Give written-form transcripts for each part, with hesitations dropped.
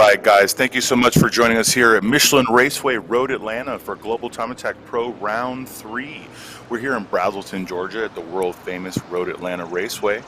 right, guys, thank you so much for joining us here at Michelin Raceway Road Atlanta for Global Time Attack Pro Round 3. We're here in Braselton, Georgia at the world-famous Road Atlanta Raceway.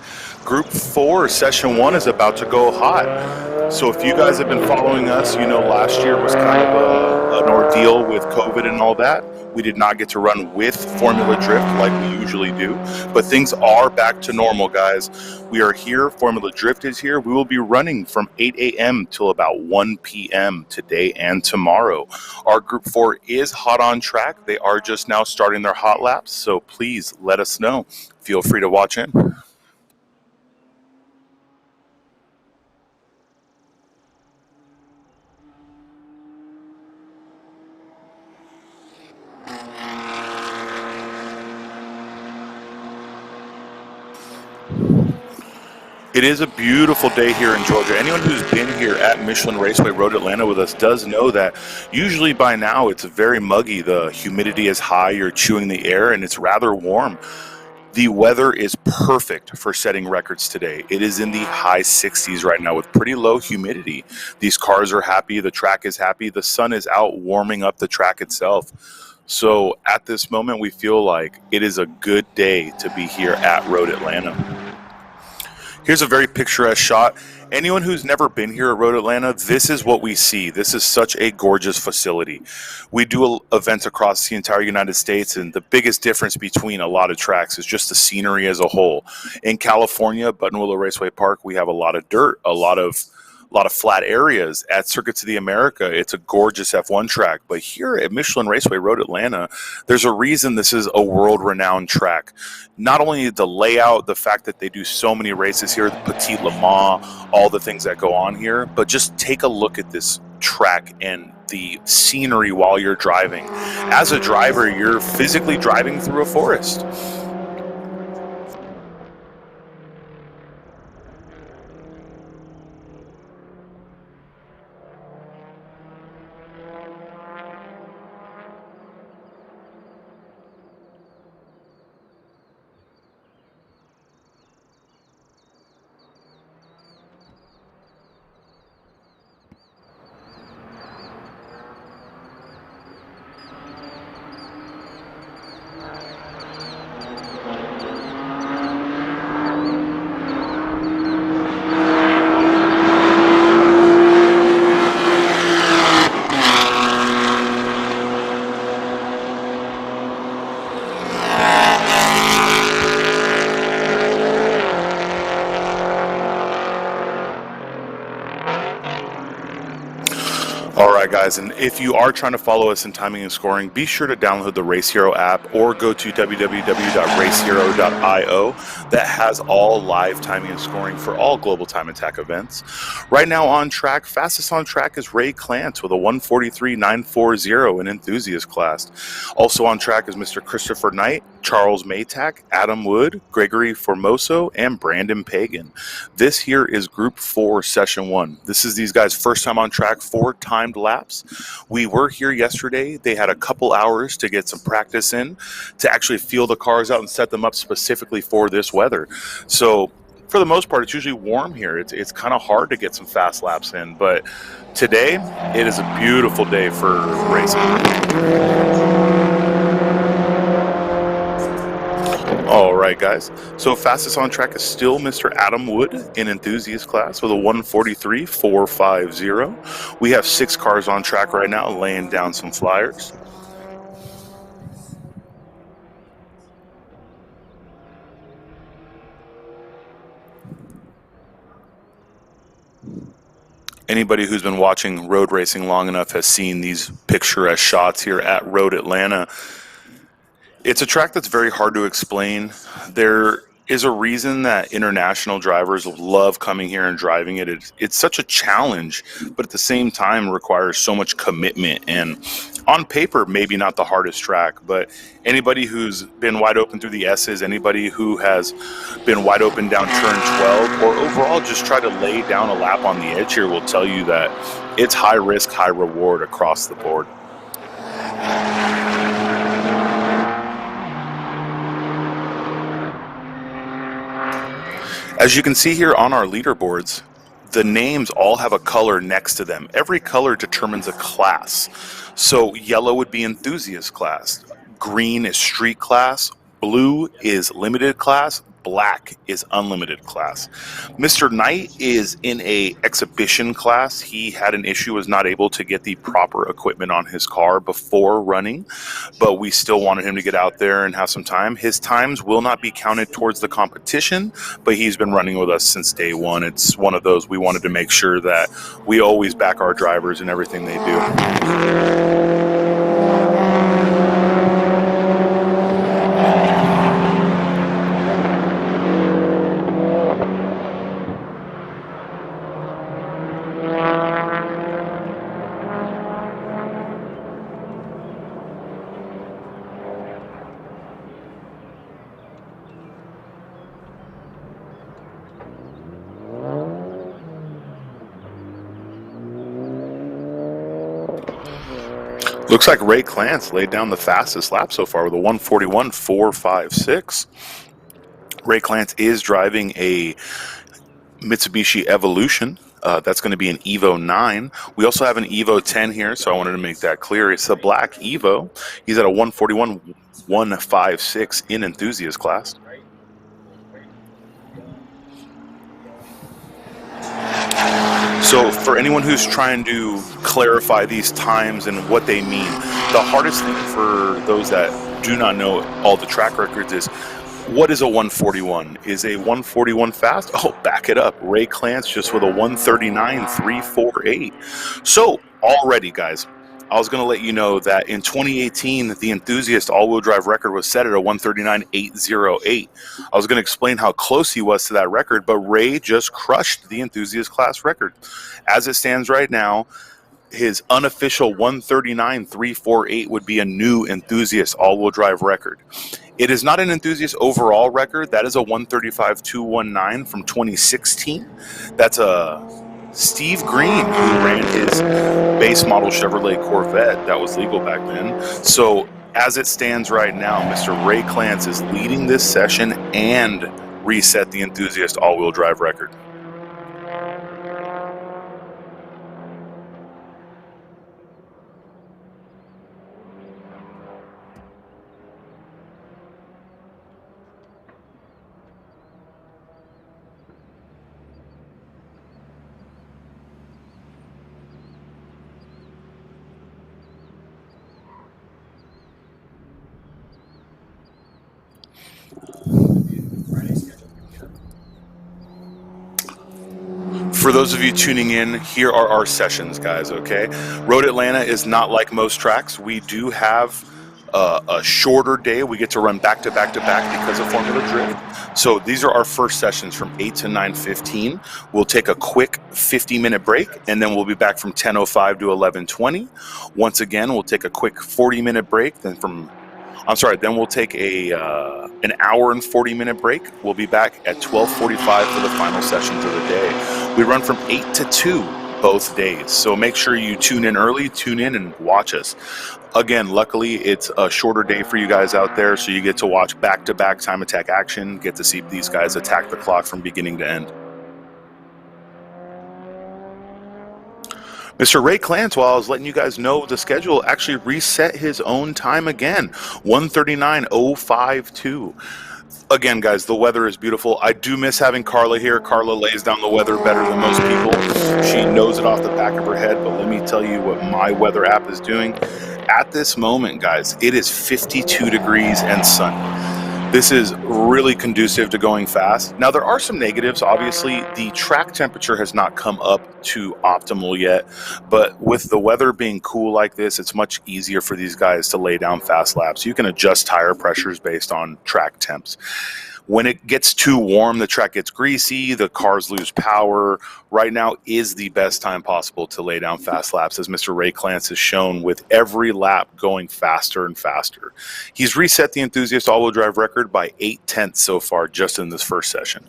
Group 4, Session 1 is about to go hot. So if you guys have been following us, you know last year was kind of an ordeal with COVID and all that. We did not get to run with Formula Drift like we usually do, but things are back to normal, guys. We are here. Formula Drift is here. We will be running from 8 a.m. till about 1 p.m. today and tomorrow. Our Group 4 is hot on track. They are just now starting their hot laps, so please let us know. Feel free to watch in. It is a beautiful day here in Georgia. Anyone who's been here at Michelin Raceway Road Atlanta with us does know that usually by now it's very muggy. The humidity is high, you're chewing the air, and it's rather warm. The weather is perfect for setting records today. It is in the high 60s right now with pretty low humidity. These cars are happy, the track is happy, the sun is out warming up the track itself. So at this moment, we feel like it is a good day to be here at Road Atlanta. Here's a very picturesque shot. Anyone who's never been here at Road Atlanta, this is what we see. This is such a gorgeous facility. We do events across the entire United States, and the biggest difference between a lot of tracks is just the scenery as a whole. In California, Buttonwillow Raceway Park, we have a lot of dirt, a lot of flat areas. At Circuits of the America, it's a gorgeous F1 track. But here at Michelin Raceway Road Atlanta, there's a reason this is a world-renowned track. Not only the layout, the fact that they do so many races here, the Petit Le Mans, all the things that go on here, but just take a look at this track and the scenery while you're driving. As a driver, you're physically driving through a forest. All right, guys, and if you are trying to follow us in timing and scoring, be sure to download the Race Hero app or go to www.racehero.io. That has all live timing and scoring for all Global Time Attack events. Right now on track, fastest on track is Ray Clance with a 1:43.940 in enthusiast class. Also on track is Mr. Christopher Knight, Charles Maytack, Adam Wood, Gregory Formoso, and Brandon Pagan. This here is Group 4, Session 1. This is these guys' first time on track, 4 timed laps. We were here yesterday. They had a couple hours to get some practice in, to actually feel the cars out and set them up specifically for this weather. So for the most part, it's usually warm here. It's kind of hard to get some fast laps in, but today it is a beautiful day for racing. All right, guys. So fastest on track is still Mr. Adam Wood in enthusiast class with a 1:43.450. We have 6 cars on track right now laying down some flyers. Anybody who's been watching road racing long enough has seen these picturesque shots here at Road Atlanta. It's a track that's very hard to explain. There is a reason that international drivers love coming here and driving it. It's such a challenge, but at the same time requires so much commitment. And on paper, maybe not the hardest track, but anybody who's been wide open through the S's, anybody who has been wide open down turn 12, or overall just try to lay down a lap on the edge here will tell you that it's high risk, high reward across the board. As you can see here on our leaderboards, the names all have a color next to them. Every color determines a class. So yellow would be enthusiast class, green is street class, blue is limited class, black is unlimited class. Mr. Knight is in a exhibition class. He had an issue, was not able to get the proper equipment on his car before running, but we still wanted him to get out there and have some time. His times will not be counted towards the competition, but he's been running with us since day one. It's one of those we wanted to make sure that we always back our drivers in everything they do. Looks like Ray Clance laid down the fastest lap so far with a 141.456. Ray Clance is driving a Mitsubishi Evolution. That's going to be an Evo 9. We also have an Evo 10 here, so I wanted to make that clear. It's the black Evo. He's at a 141.156 in enthusiast class. So for anyone who's trying to clarify these times and what they mean, the hardest thing for those that do not know all the track records is, what is a 141? Is a 141 fast? Oh, back it up. Ray Clance just with a 139.348. So already, guys, I was going to let you know that in 2018, the enthusiast all-wheel drive record was set at a 139.808. I was going to explain how close he was to that record, but Ray just crushed the enthusiast class record. As it stands right now, his unofficial 139.348 would be a new enthusiast all-wheel drive record. It is not an enthusiast overall record. That is a 135.219 from 2016. That's a Steve Green who ran his base model Chevrolet Corvette that was legal back then. So as it stands right now, Mr. Ray Clance is leading this session and reset the enthusiast all-wheel drive record. For those of you tuning in, here are our sessions, guys, okay? Road Atlanta is not like most tracks. We do have a shorter day. We get to run back to back to back because of Formula Drift. So these are our first sessions from 8 to 9:15. We'll take a quick 50-minute break, and then we'll be back from 10:05 to 11:20. Once again, we'll take a quick 40-minute break, then we'll take an hour and 40-minute break. We'll be back at 12:45 for the final sessions of the day. We run from 8 to 2 both days, so make sure you tune in early, tune in, and watch us. Again, luckily, it's a shorter day for you guys out there, so you get to watch back-to-back time attack action, get to see these guys attack the clock from beginning to end. Mr. Ray Clance, while I was letting you guys know the schedule, actually reset his own time again, 139.052. Again, guys, the weather is beautiful. I do miss having Carla here. Carla lays down the weather better than most people. She knows it off the back of her head, but let me tell you what my weather app is doing. At this moment, guys, it is 52 degrees and sunny. This is really conducive to going fast. Now, there are some negatives. Obviously, the track temperature has not come up to optimal yet, but with the weather being cool like this, it's much easier for these guys to lay down fast laps. You can adjust tire pressures based on track temps. When it gets too warm, the track gets greasy, the cars lose power. Right now is the best time possible to lay down fast laps, as Mr. Ray Clance has shown with every lap going faster and faster. He's reset the enthusiast all-wheel drive record by 0.8 so far just in this first session.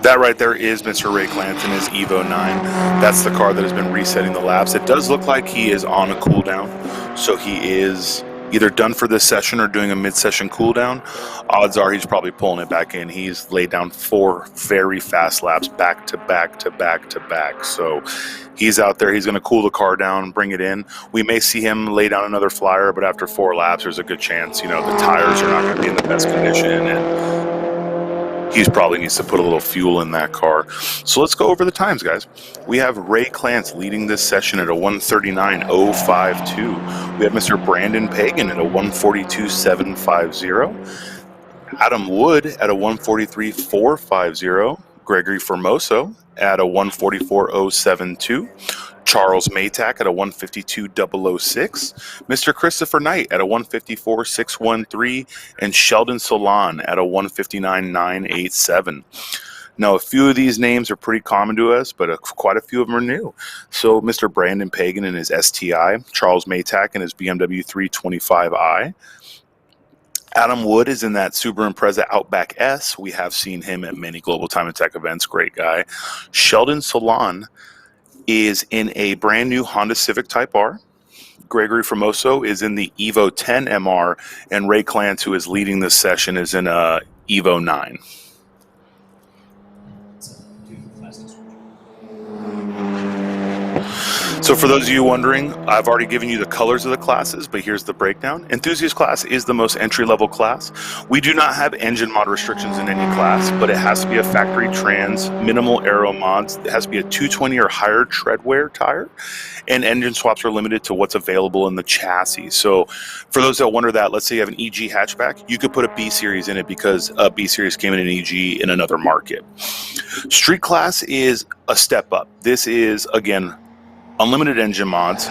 That right there is Mr. Ray Clanton, his Evo 9. That's the car that has been resetting the laps. It does look like he is on a cooldown, so he is either done for this session or doing a mid-session cooldown. Odds are he's probably pulling it back in. He's laid down 4 very fast laps back to back to back to back. So he's out there. He's going to cool the car down, bring it in. We may see him lay down another flyer, but after 4 laps, there's a good chance, you know, the tires are not going to be in the best condition, and he probably needs to put a little fuel in that car. So let's go over the times, guys. We have Ray Clance leading this session at a 139.052. We have Mr. Brandon Pagan at a 142.750. Adam Wood at a 143.450. Gregory Formoso at a 144.072. Charles Maytack at a 152.006, Mr. Christopher Knight at a 154.613, and Sheldon Solon at a 159.987. Now, a few of these names are pretty common to us, but quite a few of them are new. So, Mr. Brandon Pagan in his STI, Charles Maytack in his BMW 325i. Adam Wood is in that Subaru Impreza Outback S. We have seen him at many Global Time Attack events. Great guy. Sheldon Solon is in a brand new Honda Civic Type R. Gregory Formoso is in the Evo 10 MR, and Ray Clance, who is leading this session, is in a Evo 9. So for those of you wondering, I've already given you the colors of the classes, but here's the breakdown. Enthusiast class is the most entry-level class. We do not have engine mod restrictions in any class, but it has to be a factory trans, minimal aero mods. It has to be a 220 or higher tread wear tire, and engine swaps are limited to what's available in the chassis. So for those that wonder that, let's say you have an EG hatchback, you could put a B Series in it because a B Series came in an EG in another market. Street class is a step up. This is, again, unlimited engine mods.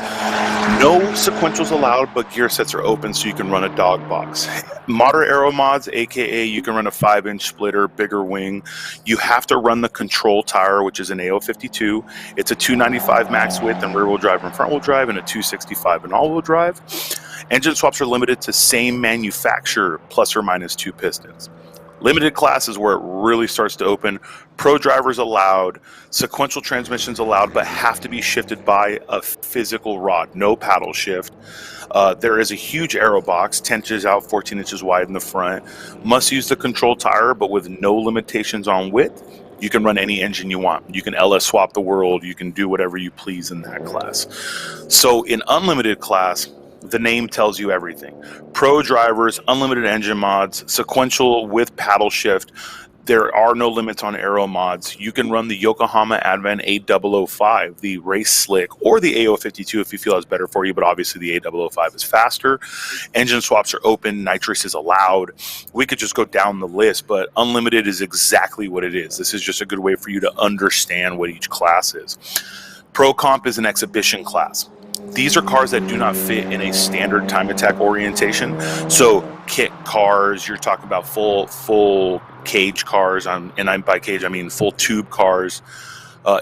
No sequentials allowed, but gear sets are open so you can run a dog box. Moderate aero mods, aka you can run a 5-inch splitter, bigger wing. You have to run the control tire, which is an AO52. It's a 295 max width and rear wheel drive and front wheel drive, and a 265 and all wheel drive. Engine swaps are limited to same manufacturer plus or minus 2 pistons. Limited class is where it really starts to open. Pro drivers allowed, sequential transmissions allowed, but have to be shifted by a physical rod, no paddle shift. There is a huge aero box, 10 inches out, 14 inches wide in the front. Must use the control tire, but with no limitations on width. You can run any engine you want. You can LS swap the world. You can do whatever you please in that class. So in unlimited class, the name tells you everything. Pro drivers, unlimited engine mods, sequential with paddle shift. There are no limits on aero mods. You can run the Yokohama Advan 8005, the Race Slick, or the AO52 if you feel it's better for you, but obviously the 8005 is faster. Engine swaps are open. Nitrous is allowed. We could just go down the list, but unlimited is exactly what it is. This is just a good way for you to understand what each class is. Pro Comp is an exhibition class. These are cars that do not fit in a standard time attack orientation. So kit cars, you're talking about full cage cars, and by cage I mean full tube cars.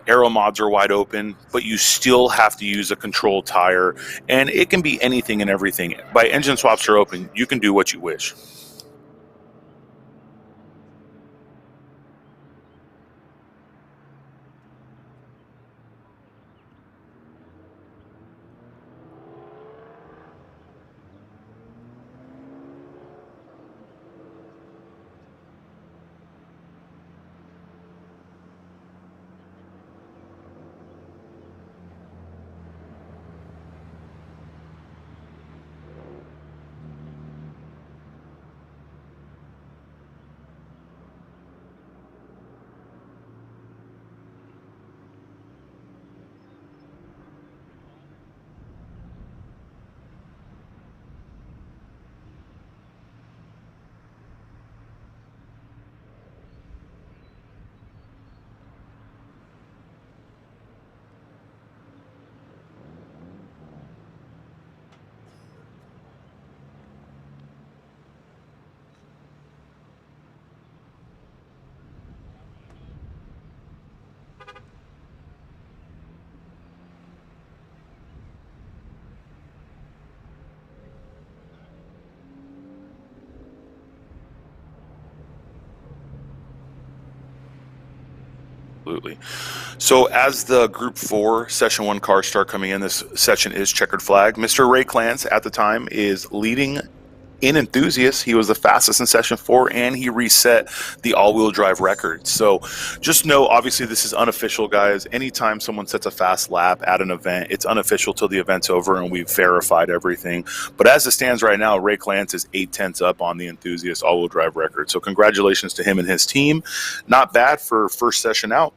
Aero mods are wide open, but you still have to use a control tire, and it can be anything and everything. By engine swaps are open, you can do what you wish. Absolutely. So as the Group 4 Session 1 cars start coming in, this session is checkered flag. Mr. Ray Clance at the time is leading in enthusiast. He was the fastest in Session 4, and he reset the all-wheel drive record. So just know, obviously, this is unofficial, guys. Anytime someone sets a fast lap at an event, it's unofficial till the event's over and we've verified everything. But as it stands right now, Ray Clance is 8/10 up on the enthusiast all-wheel drive record. So congratulations to him and his team. Not bad for first session out.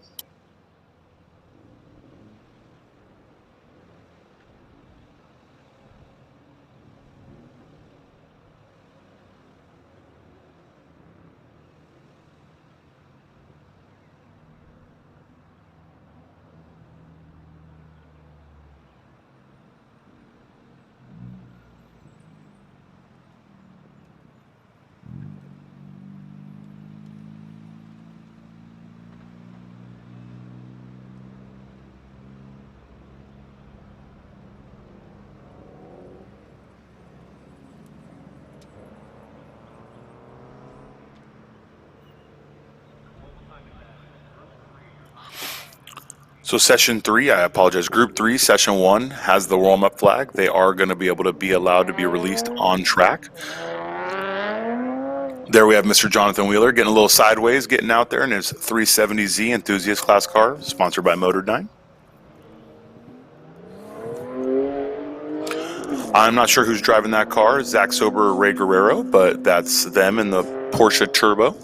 So session 3, I apologize, Group 3, Session 1 has the warm-up flag. They are going to be able to be allowed to be released on track. There we have Mr. Jonathan Wheeler getting a little sideways, getting out there in his 370Z enthusiast class car, sponsored by Motor9. I'm not sure who's driving that car, Zach Sober or Ray Guerrero, but that's them in the Porsche Turbo.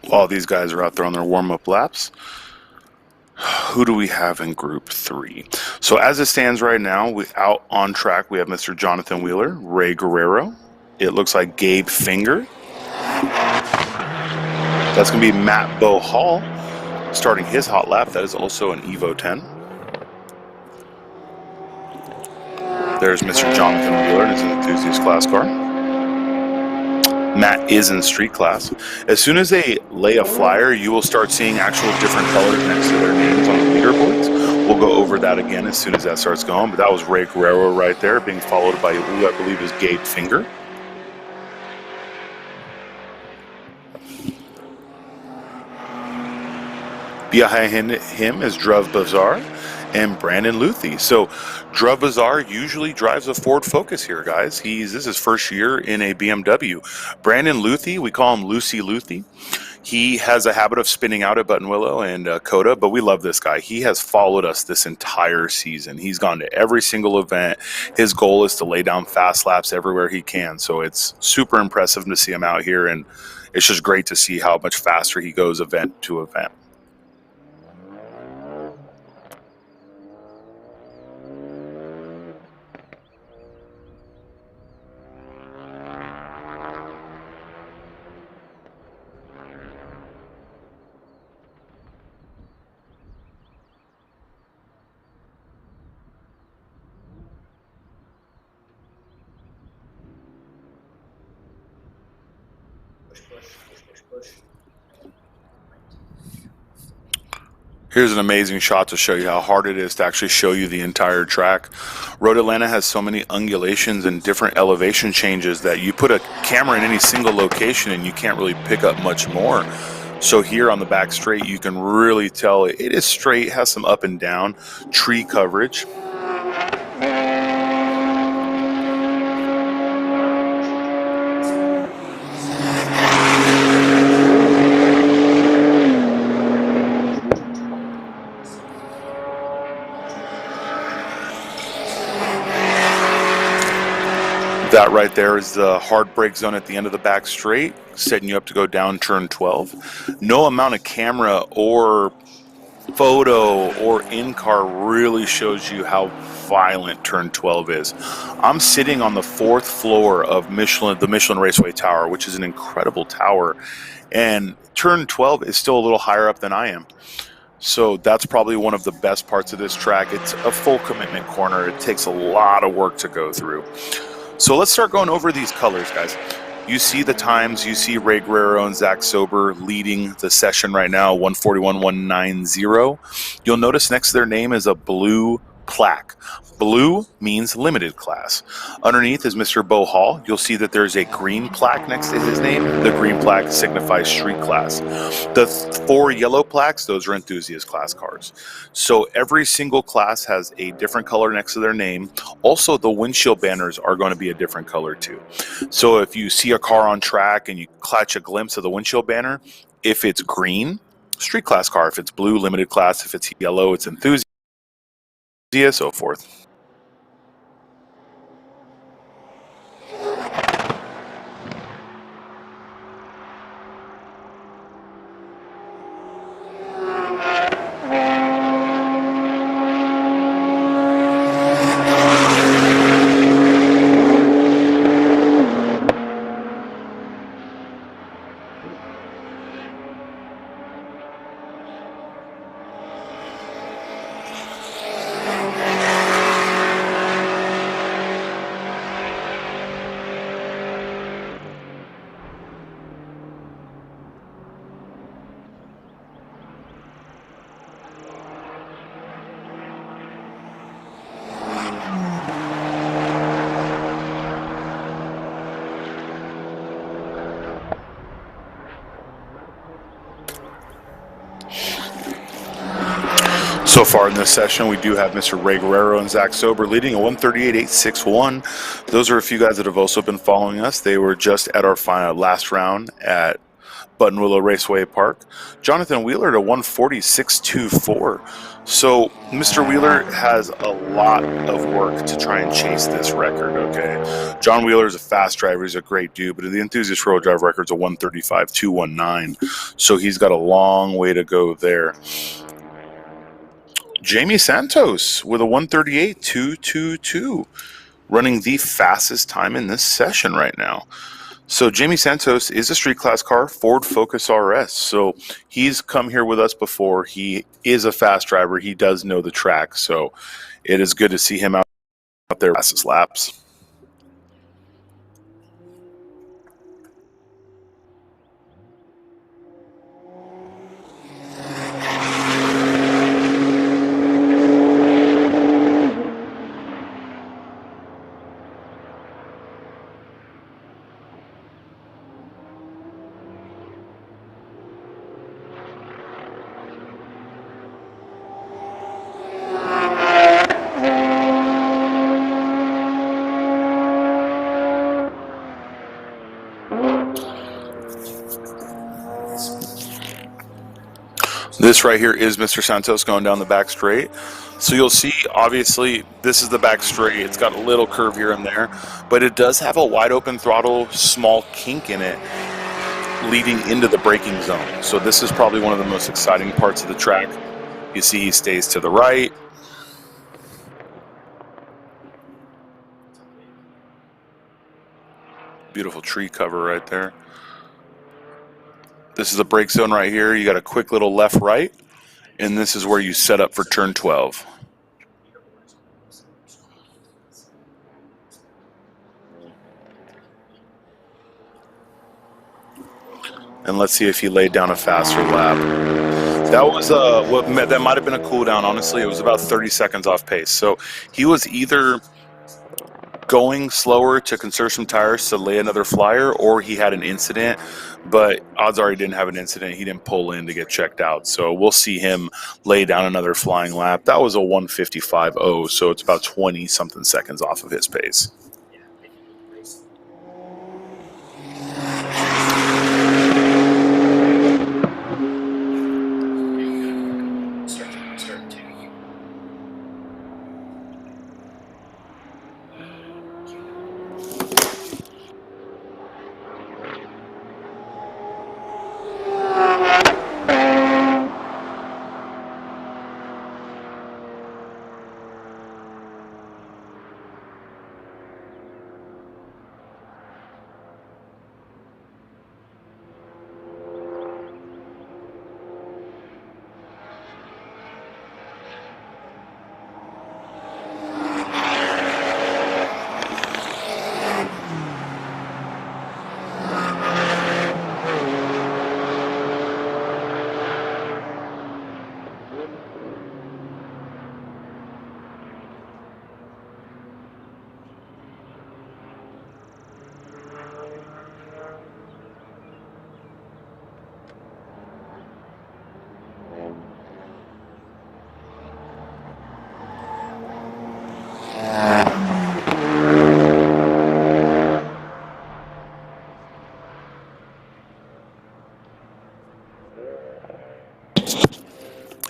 While these guys are out there on their warm-up laps, who do we have in Group 3? So as it stands right now, out on track, we have Mr. Jonathan Wheeler, Ray Guerrero. It looks like Gabe Finger. That's going to be Matt Bo Hall starting his hot lap. That is also an Evo 10. There's Mr. Jonathan Wheeler in his enthusiast class car. Matt is in street class. As soon as they lay a flyer, you will start seeing actual different colors next to their names on the leaderboards. We'll go over that again as soon as that starts going. But that was Ray Guerrero right there, being followed by who I believe is Gabe Finger. Behind him is Druv Bazaar and Brandon Luthi. So Druv Bazaar usually drives a Ford Focus here, guys. This is his first year in a BMW. Brandon Luthi, we call him Lucy Luthi. He has a habit of spinning out at Buttonwillow and Coda, but we love this guy. He has followed us this entire season. He's gone to every single event. His goal is to lay down fast laps everywhere he can. So it's super impressive to see him out here, and it's just great to see how much faster he goes event to event. Here's an amazing shot to show you how hard it is to actually show you the entire track. Road Atlanta has so many undulations and different elevation changes that you put a camera in any single location and you can't really pick up much more. So here on the back straight, you can really tell it is straight, has some up and down, tree coverage. That right there is the hard brake zone at the end of the back straight, setting you up to go down turn 12. No amount of camera or photo or in-car really shows you how violent turn 12 is. I'm sitting on the 4th floor of the Michelin Raceway Tower, which is an incredible tower, and turn 12 is still a little higher up than I am. So that's probably one of the best parts of this track. It's a full commitment corner. It takes a lot of work to go through. So let's start going over these colors, guys. You see the times. You see Ray Guerrero and Zach Sober leading the session right now, 141.190. You'll notice next to their name is a blue plaque. Blue means limited class. Underneath is Mr. Bo Hall. You'll see that there's a green plaque next to his name. The green plaque signifies street class. The 4 yellow plaques, those are enthusiast class cars. So every single class has a different color next to their name. Also, the windshield banners are going to be a different color too. So if you see a car on track and you catch a glimpse of the windshield banner, if it's green, street class car. If it's blue, limited class. If it's yellow, it's enthusiast, so forth. So far in this session, we do have Mr. Ray Guerrero and Zach Sober leading a 138.861. Those are a few guys that have also been following us. They were just at our last round at Buttonwillow Raceway Park. Jonathan Wheeler at a 146.24. So Mr. Wheeler has a lot of work to try and chase this record, okay? John Wheeler is a fast driver. He's a great dude, but the enthusiast road drive record's a 135.219. So he's got a long way to go there. Jamie Santos with a 138.222, running the fastest time in this session right now. So Jamie Santos is a street class car, Ford Focus RS. So he's come here with us before. He is a fast driver. He does know the track. So it is good to see him out there fastest laps. This right here is Mr. Santos going down the back straight. So you'll see, obviously, this is the back straight. It's got a little curve here and there, but it does have a wide open throttle, small kink in it, leading into the braking zone. So this is probably one of the most exciting parts of the track. You see he stays to the right. Beautiful tree cover right there. This is the brake zone right here. You got a quick little left right, and this is where you set up for turn 12. And let's see if he laid down a faster lap. That was that might have been a cool down. Honestly, it was about 30 seconds off pace. So he was either going slower to conserve some tires to lay another flyer, or he had an incident. But odds are he didn't have an incident. He didn't pull in to get checked out. So we'll see him lay down another flying lap. That was a 1:55.0, so it's about 20 something seconds off of his pace.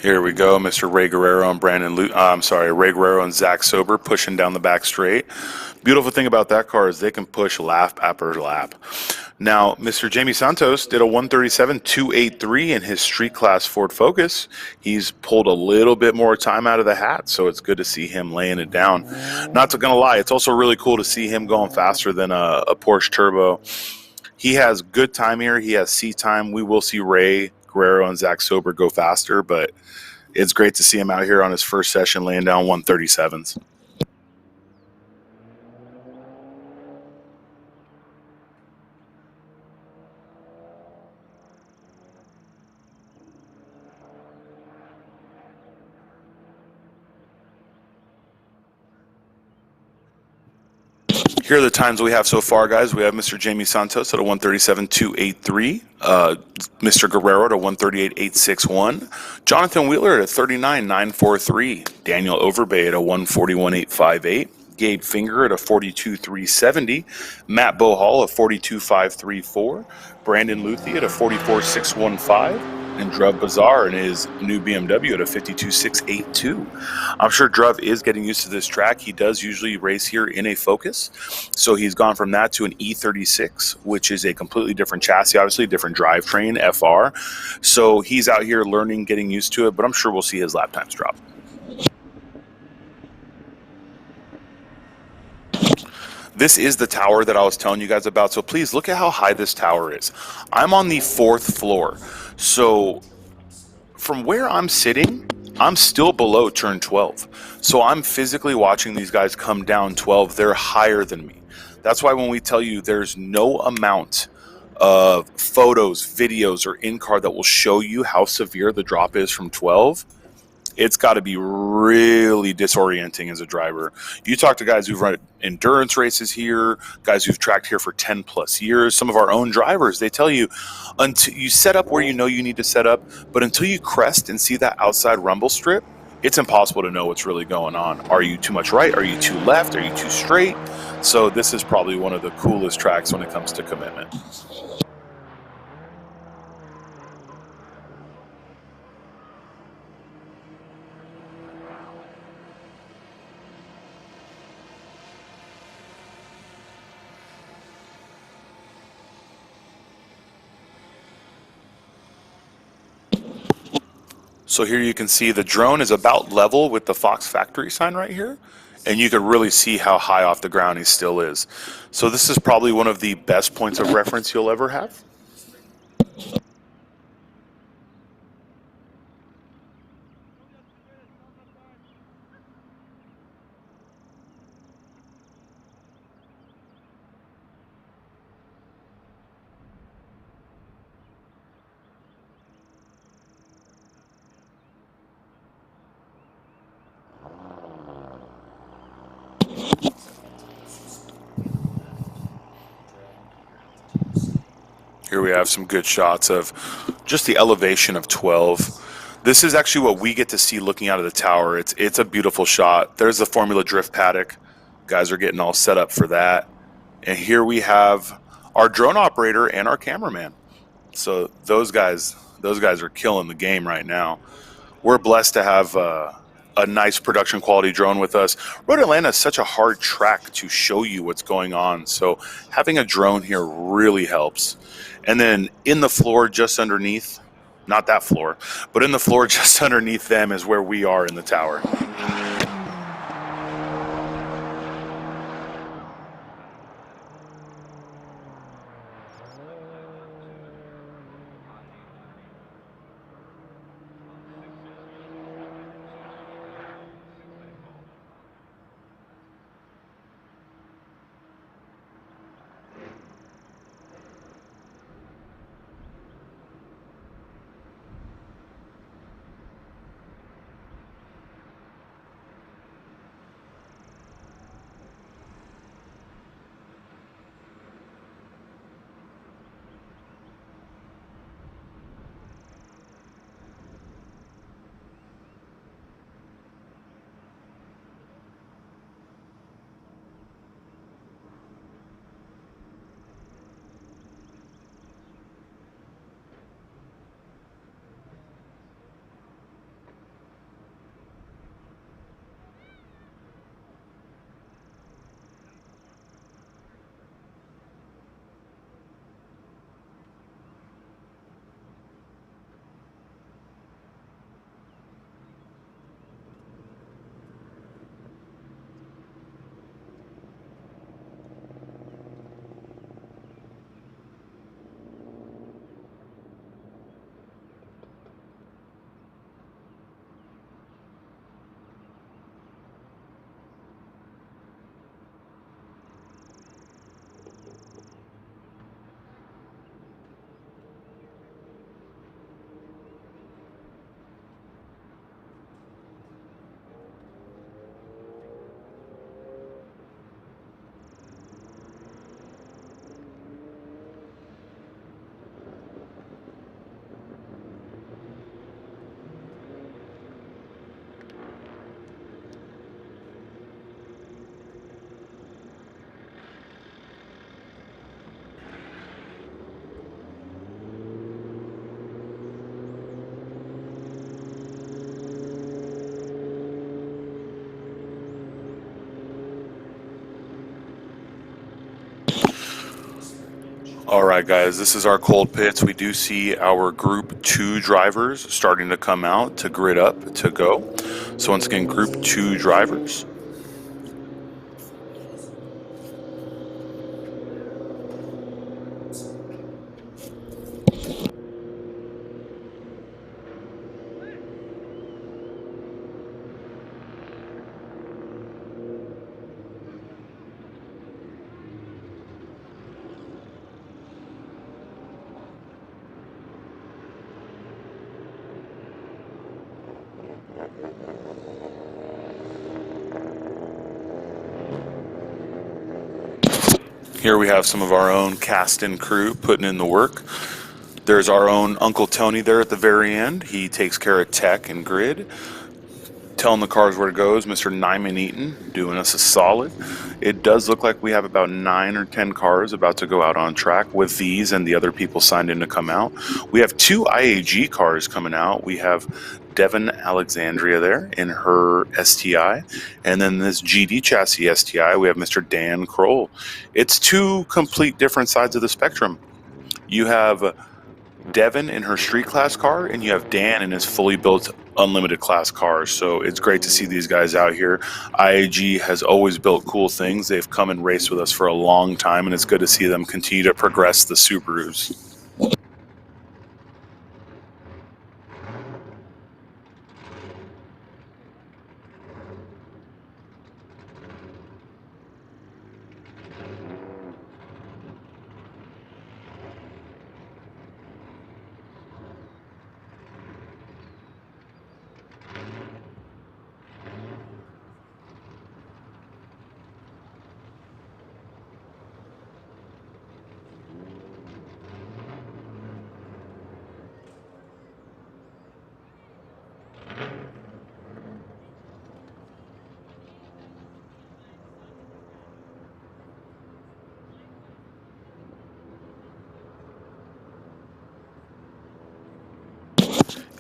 Here we go, Mr. Ray Guerrero and Ray Guerrero and Zach Sober pushing down the back straight. Beautiful thing about that car is they can push lap after lap. Now, Mr. Jamie Santos did a 1:37.283 in his street class Ford Focus. He's pulled a little bit more time out of the hat, so it's good to see him laying it down. Not gonna lie, it's also really cool to see him going faster than a Porsche Turbo. He has good time here. He has seat time. We will see Ray Guerrero and Zach Sober go faster, but it's great to see him out here on his first session laying down 1:37s. Here are the times we have so far, guys. We have Mr. Jamie Santos at a 1:37.283, Mr. Guerrero at a 1:38.861, Jonathan Wheeler at a 39.943, Daniel Overbay at a 1:41.858, Gabe Finger at a 42.370, Matt Bohall at 42.534, Brandon Luthi at a 44.615, and Druv Bazaar in his new BMW at a 52.682. I'm sure Druv is getting used to this track. He does usually race here in a Focus, so he's gone from that to an E36, which is a completely different chassis, obviously different drivetrain, FR. So he's out here learning, getting used to it, but I'm sure we'll see his lap times drop. This is the tower that I was telling you guys about, so please look at how high this tower is. I'm on the 4th floor, so from where I'm sitting, I'm still below turn 12. So I'm physically watching these guys come down 12. They're higher than me. That's why when we tell you there's no amount of photos, videos, or in-car that will show you how severe the drop is from 12, it's got to be really disorienting as a driver. You talk to guys who've run endurance races here, guys who've tracked here for 10 plus years, some of our own drivers, they tell you until you set up where you know you need to set up, but until you crest and see that outside rumble strip, it's impossible to know what's really going on. Are you too much right? Are you too left? Are you too straight? So this is probably one of the coolest tracks when it comes to commitment. So here you can see the drone is about level with the Fox factory sign right here. And you can really see how high off the ground he still is. So this is probably one of the best points of reference you'll ever have. Here we have some good shots of just the elevation of 12. This is actually what we get to see looking out of the tower. It's a beautiful shot. There's the Formula Drift paddock. Guys are getting all set up for that. And here we have our drone operator and our cameraman. So those guys are killing the game right now. We're blessed to have a nice production quality drone with us. Road Atlanta is such a hard track to show you what's going on, so having a drone here really helps. And then in the floor just underneath, not that floor, but in the floor just underneath them is where we are in the tower. All right, guys, this is our cold pits. We do see our Group 2 drivers starting to come out to grid up to go. So once again, Group 2 drivers. Here we have some of our own cast-in crew putting in the work. There's our own Uncle Tony there at the very end. He takes care of tech and grid. Telling the cars where to go is Mr. Nyman Eaton, doing us a solid. It does look like we have about 9 or 10 cars about to go out on track with these and the other people signed in to come out. We have 2 IAG cars coming out. We have Devin Alexandria there in her STI, and then this GD chassis STI, we have Mr. Dan Kroll. It's 2 complete different sides of the spectrum. You have Devin in her street class car, and you have Dan in his fully built unlimited class car. So it's great to see these guys out here. IAG has always built cool things. They've come and raced with us for a long time, and it's good to see them continue to progress the Subarus.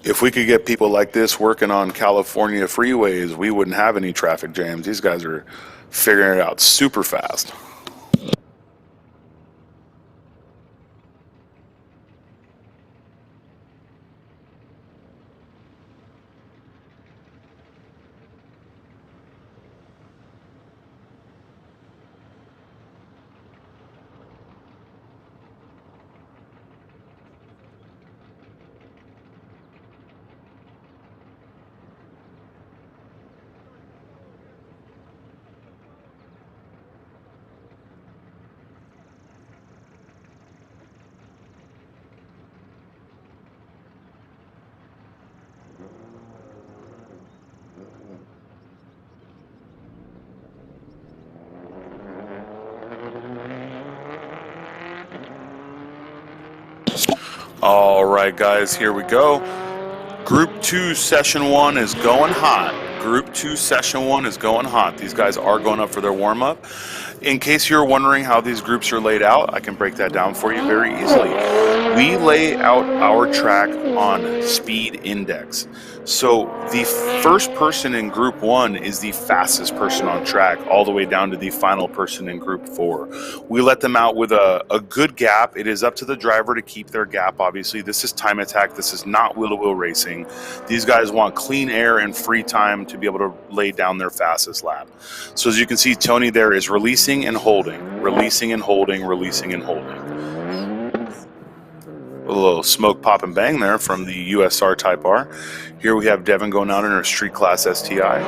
If we could get people like this working on California freeways, we wouldn't have any traffic jams. These guys are figuring it out super fast. All right, guys, here we go. Group 2, Session 1 is going hot. Group 2, Session 1 is going hot. These guys are going up for their warm-up. In case you're wondering how these groups are laid out, I can break that down for you very easily. We lay out our track on speed index. So the first person in Group 1 is the fastest person on track, all the way down to the final person in Group 4. We let them out with a good gap. It is up to the driver to keep their gap, obviously. This is time attack. This is not wheel-to-wheel racing. These guys want clean air and free time to be able to lay down their fastest lap. So as you can see, Tony there is releasing and holding, releasing and holding, releasing and holding. A little smoke pop and bang there from the USR Type R. Here we have Devin going out in her street class STI.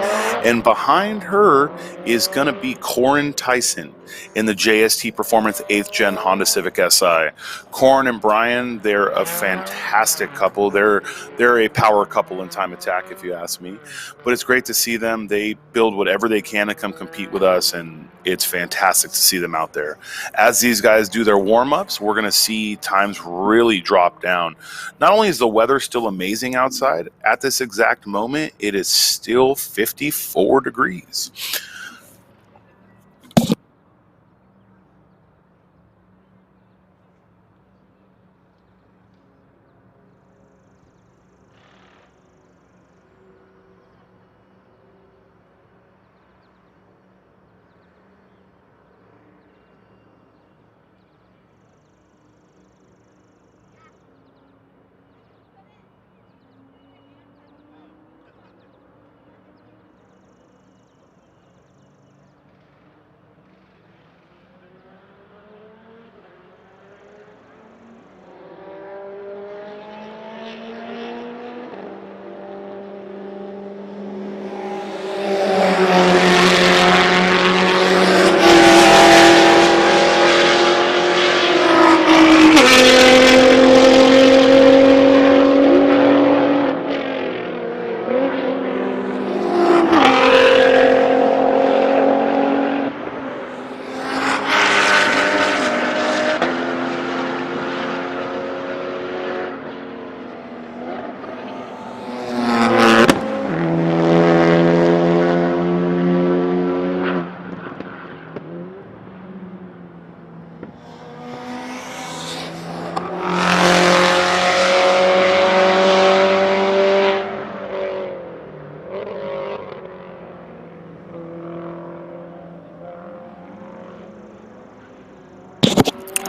And behind her is going to be Corin Tyson in the JST Performance 8th Gen Honda Civic Si. Corin and Brian, they're a fantastic couple. They're a power couple in time attack, if you ask me. But it's great to see them. They build whatever they can to come compete with us, and it's fantastic to see them out there. As these guys do their warm-ups, we're going to see times really drop down. Not only is the weather still amazing outside, at this exact moment, it is still 54 degrees.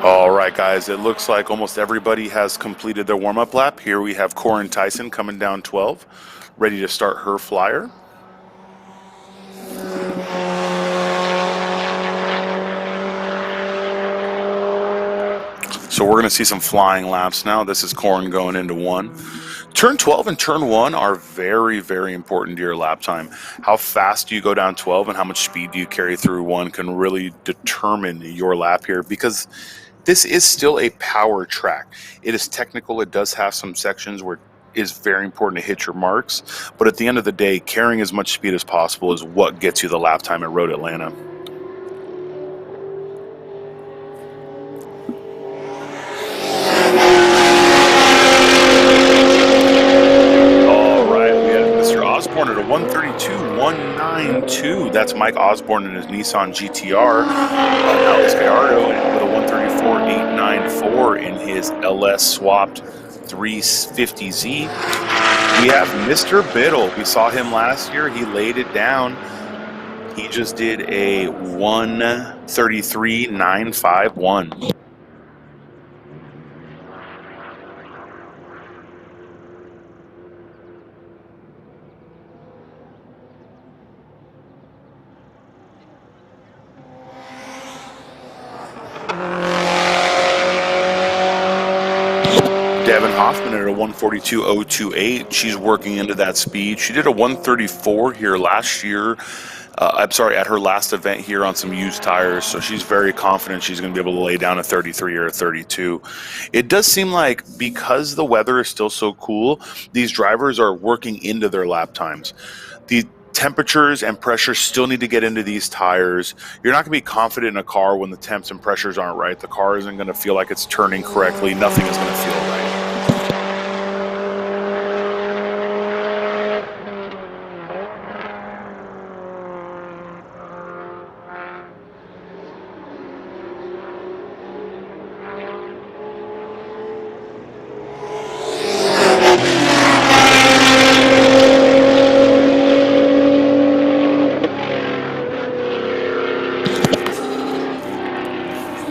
All right, guys, it looks like almost everybody has completed their warm-up lap. Here we have Corin Tyson coming down 12, ready to start her flyer. So we're going to see some flying laps now. This is Corin going into 1. Turn 12 and turn 1 are very, very important to your lap time. How fast do you go down 12 and how much speed do you carry through 1 can really determine your lap here, because this is still a power track. It is technical. It does have some sections where it is very important to hit your marks. But at the end of the day, carrying as much speed as possible is what gets you the lap time at Road Atlanta. Osborne at a 132.192. That's Mike Osborne in his Nissan GTR. Alex Gallardo with a 134.894 in his LS swapped 350Z. We have Mr. Biddle. We saw him last year. He laid it down. He just did a 133.951. Devin Hoffman at a 142.028. She's working into that speed. She did a 134 here last year. I'm sorry, at her last event here on some used tires. So she's very confident she's going to be able to lay down a 33 or a 32. It does seem like because the weather is still so cool, these drivers are working into their lap times. The temperatures and pressures still need to get into these tires. You're not going to be confident in a car when the temps and pressures aren't right. The car isn't going to feel like it's turning correctly. Nothing is going to feel right.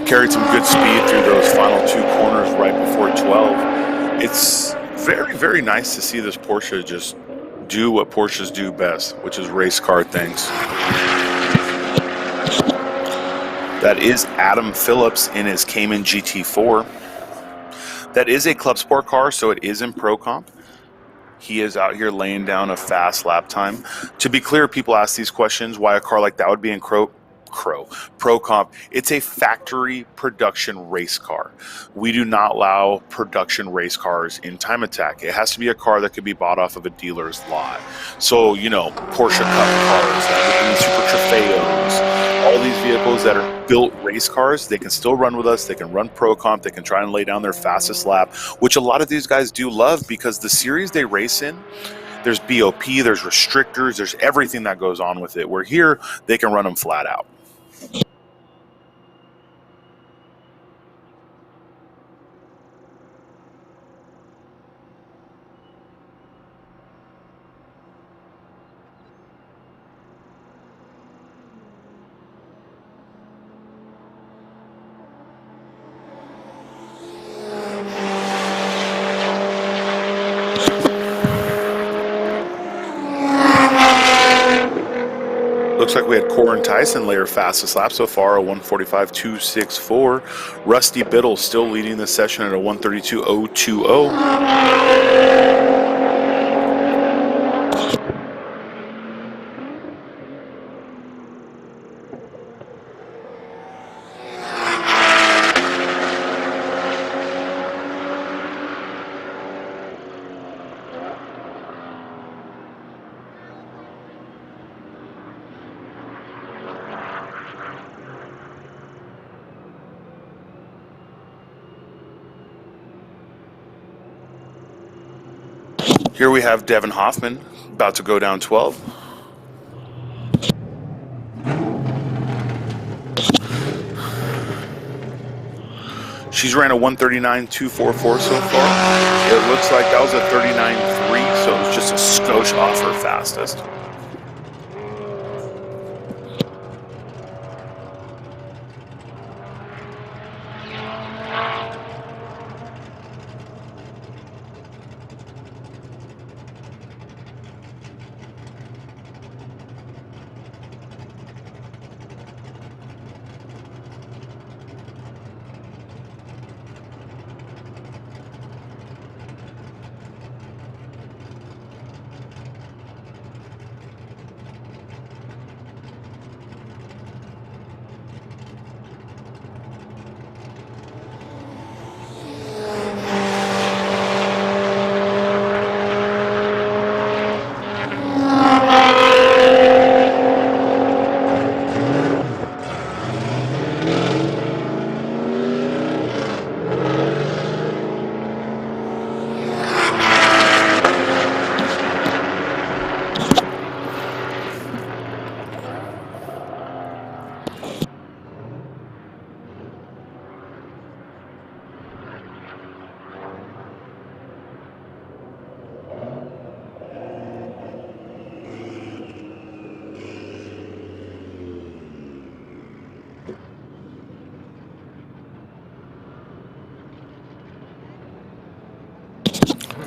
Carried some good speed through those final 2 corners right before 12. It's very, very nice to see this Porsche just do what Porsches do best, which is race car things. That is Adam Phillips in his Cayman GT4. That is a Club Sport car, so it is in Pro Comp. He is out here laying down a fast lap time. To be clear, people ask these questions, why a car like that would be in Pro Comp. It's a factory production race car. We do not allow production race cars in Time Attack. It has to be a car that could be bought off of a dealer's lot. So, you know, Porsche Cup cars, Super Trofeos, all these vehicles that are built race cars, they can still run with us. They can run Pro Comp. They can try and lay down their fastest lap, which a lot of these guys do love because the series they race in, there's BOP, there's restrictors, there's everything that goes on with it. Where here, they can run them flat out. Looks like we had Corin Tyson lay her fastest lap so far, a 145.264. Rusty Biddle still leading the session at a 132.020. Here we have Devin Hoffman about to go down 12. She's ran a 139.244 so far. It looks like that was a 39.3, so it was just a skosh off her fastest.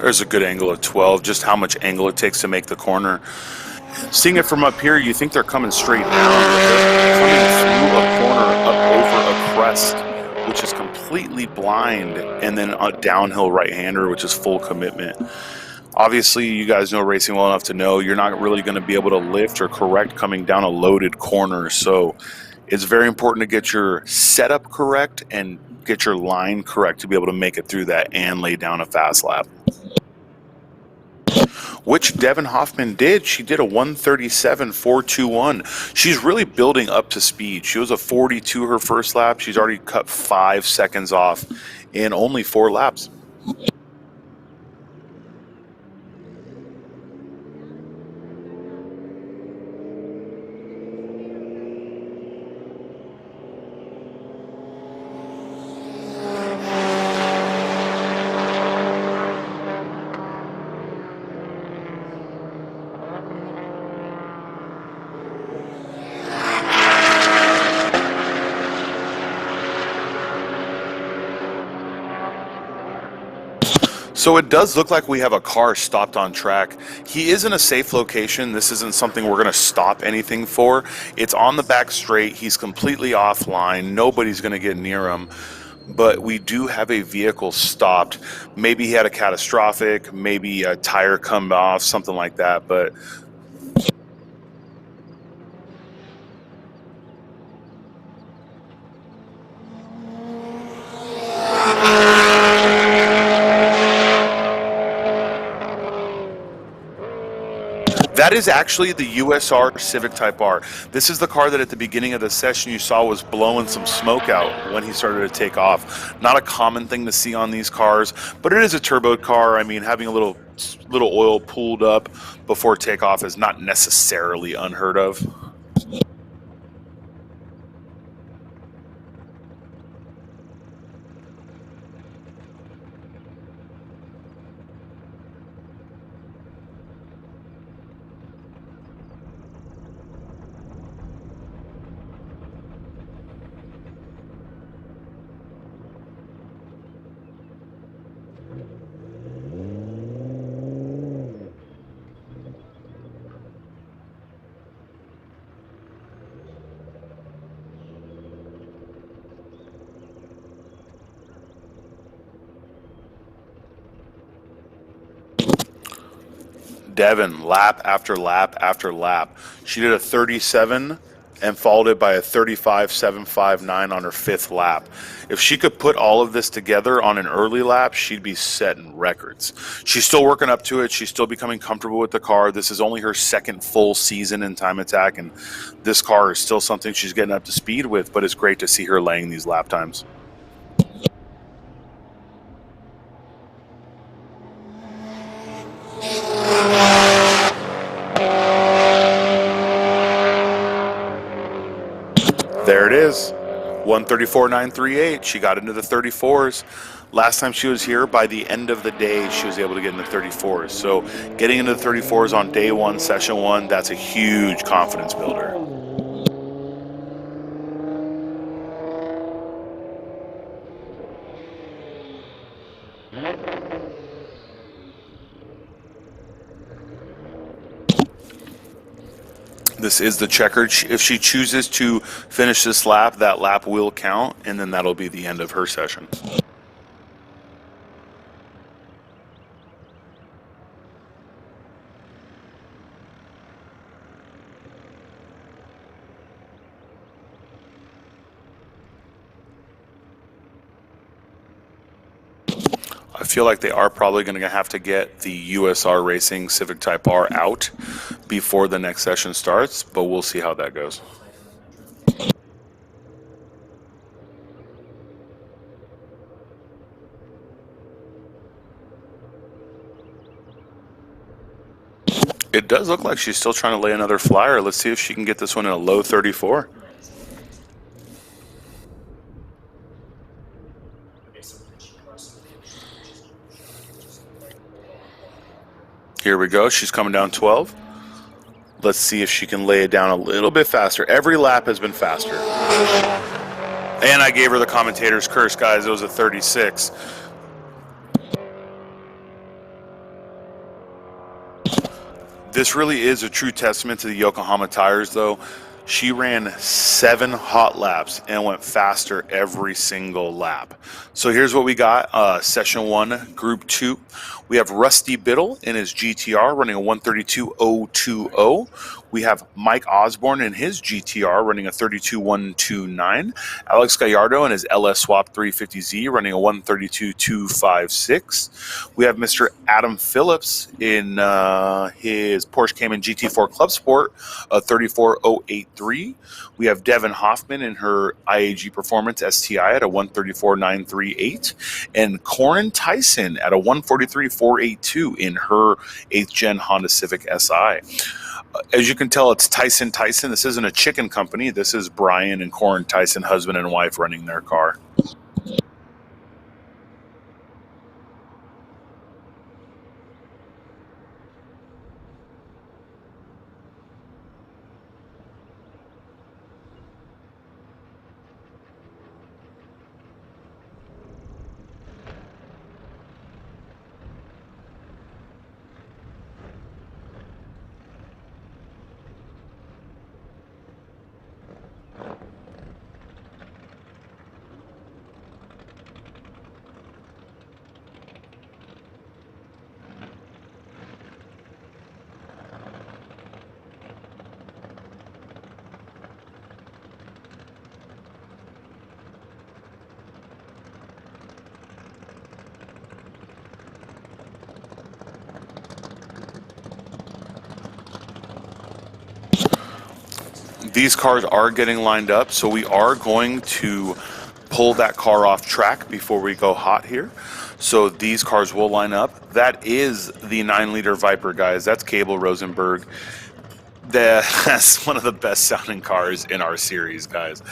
There's a good angle of 12, just how much angle it takes to make the corner. Seeing it from up here, you think they're coming straight down, but they're coming through a corner up over a crest, which is completely blind, and then a downhill right-hander, which is full commitment. Obviously, you guys know racing well enough to know you're not really going to be able to lift or correct coming down a loaded corner. So it's very important to get your setup correct and get your line correct to be able to make it through that and lay down a fast lap, which Devin Hoffman did. She did a 137.421. She's really building up to speed. She was a 42 her first lap. She's already cut 5 seconds off in only 4 laps. So it does look like we have a car stopped on track. He is in a safe location. This isn't something we're going to stop anything for. It's on the back straight. He's completely offline. Nobody's going to get near him. But we do have a vehicle stopped. Maybe he had a catastrophic, maybe a tire come off, something like that. But that is actually the USR Civic Type R. This is the car that at the beginning of the session you saw was blowing some smoke out when he started to take off. Not a common thing to see on these cars, but it is a turbo car. I mean, having a little oil pooled up before takeoff is not necessarily unheard of. Devin, lap after lap after lap. She did a 37 and followed it by a 35.759 on her 5th lap. If she could put all of this together on an early lap, she'd be setting records. She's still working up to it. She's still becoming comfortable with the car. This is only her 2nd full season in Time Attack, and this car is still something she's getting up to speed with, but it's great to see her laying these lap times. There it is, 134.938. She got into the 34s. Last time she was here, by the end of the day, she was able to get into 34s. So getting into the 34s on day 1, session 1, that's a huge confidence builder. This is the checkered. If she chooses to finish this lap, that lap will count, and then that'll be the end of her session. I feel like they are probably going to have to get the USR Racing Civic Type R out before the next session starts, but we'll see how that goes. It does look like she's still trying to lay another flyer. Let's see if she can get this one in a low 34. Here we go. She's coming down 12. Let's see if she can lay it down a little bit faster. Every lap has been faster. And I gave her the commentator's curse, guys. It was a 36. This really is a true testament to the Yokohama tires, though. She ran 7 hot laps and went faster every single lap. So here's what we got. Session 1, Group 2. We have Rusty Biddle in his GTR running a 132.020. We have Mike Osborne in his GTR running a 32.129. Alex Gallardo in his LS Swap 350Z running a 132.256. We have Mr. Adam Phillips in his Porsche Cayman GT4 Club Sport, a 34.083. We have Devin Hoffman in her IAG Performance STI at a 134.938. And Corin Tyson at a 143.482 in her 8th Gen Honda Civic SI. As you can tell, it's Tyson. This isn't a chicken company. This is Brian and Corin Tyson, husband and wife, running their car. These cars are getting lined up, so we are going to pull that car off track before we go hot here. So these cars will line up. That is the 9-liter Viper, guys. That's Cable Rosenberg. That's one of the best sounding cars in our series, guys.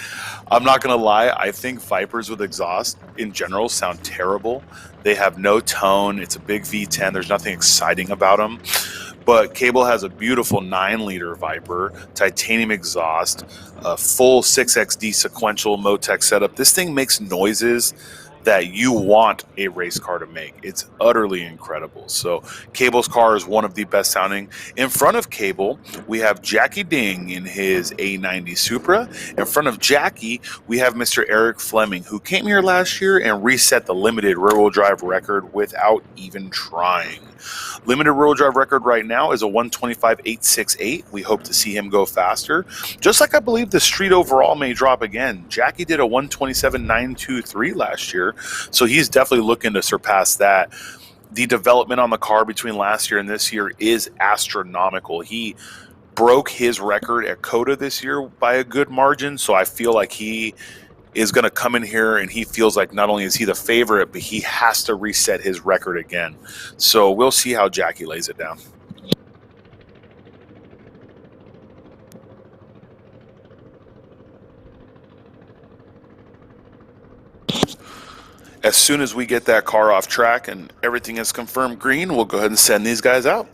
I'm not going to lie. I think Vipers with exhaust in general sound terrible. They have no tone. It's a big V10. There's nothing exciting about them. But Cable has a beautiful 9-liter Viper, titanium exhaust, a full 6XD sequential Motec setup. This thing makes noises that you want a race car to make. It's utterly incredible. So Cable's car is one of the best sounding. In front of Cable, we have Jackie Ding in his A90 Supra. In front of Jackie, we have Mr. Eric Fleming, who came here last year and reset the limited rear-wheel drive record without even trying. Limited rear-wheel drive record right now is a 125.868. We hope to see him go faster. Just like I believe the street overall may drop again. Jackie did a 127.923 last year, so he's definitely looking to surpass that. The development on the car between last year and this year is astronomical. He broke his record at COTA this year by a good margin, so I feel like he is going to come in here and he feels like not only is he the favorite, but he has to reset his record again. So we'll see how Jackie lays it down. As soon as we get that car off track and everything is confirmed green, we'll go ahead and send these guys out.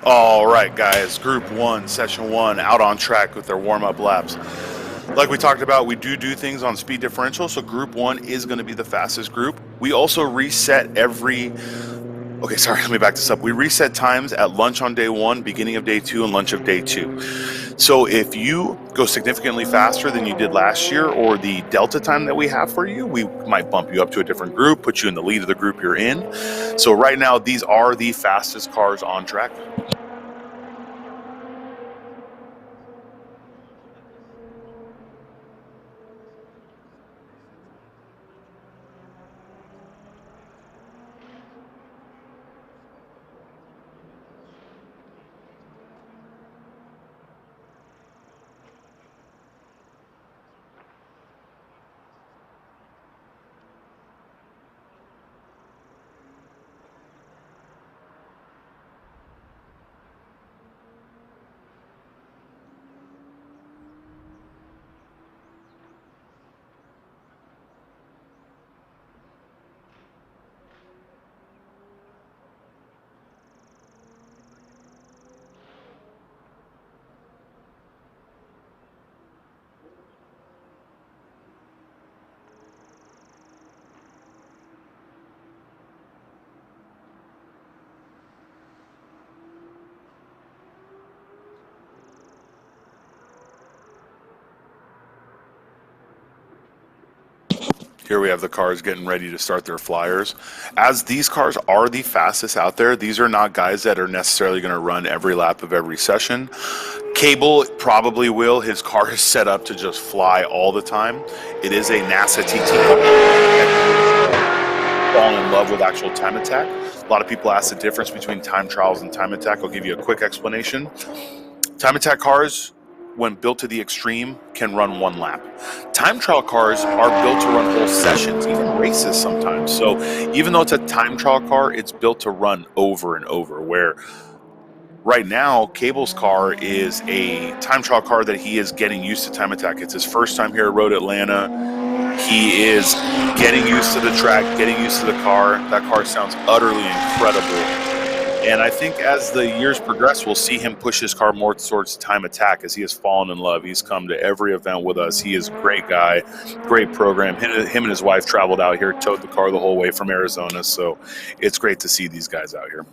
All right, guys, Group 1, Session 1, out on track with their warm-up laps. Like we talked about, we do things on speed differential, so Group 1 is going to be the fastest group. We also reset every... Okay, sorry, let me back this up. We reset times at lunch on day 1, beginning of day 2, and lunch of day 2. So if you go significantly faster than you did last year, or the delta time that we have for you, we might bump you up to a different group, put you in the lead of the group you're in. So right now, these are the fastest cars on track. Here we have the cars getting ready to start their flyers. As these cars are the fastest out there, these are not guys that are necessarily going to run every lap of every session. Cable probably will. His car is set up to just fly all the time. It is a NASA TT car. Fallen in love with actual time attack. A lot of people ask the difference between time trials and time attack. I'll give you a quick explanation. Time attack cars, when built to the extreme, can run one lap. Time trial cars are built to run whole sessions, even races sometimes. So even though it's a time trial car, it's built to run over and over, where right now, Cable's car is a time trial car that he is getting used to time attack. It's his first time here at Road Atlanta. He is getting used to the track, getting used to the car. That car sounds utterly incredible. And I think as the years progress, we'll see him push his car more towards time attack as he has fallen in love. He's come to every event with us. He is a great guy, great program. Him and his wife traveled out here, towed the car the whole way from Arizona. So it's great to see these guys out here.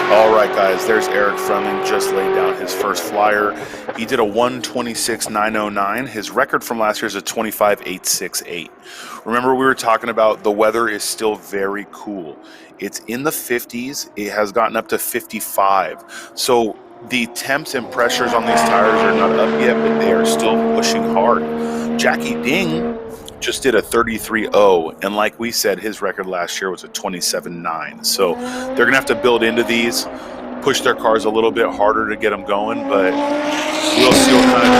All right, guys, there's Eric Fleming just laid down his first flyer. He did a 1:26.909. His record from last year is a 25.868. Remember, we were talking about the weather is still very cool. It's in the 50s. It has gotten up to 55. So the temps and pressures on these tires are not up yet, but they are still pushing hard. Jackie Ding just did a 33.0, and like we said, his record last year was a 27.9. So they're gonna have to build into these, push their cars a little bit harder to get them going, but we'll see what kind of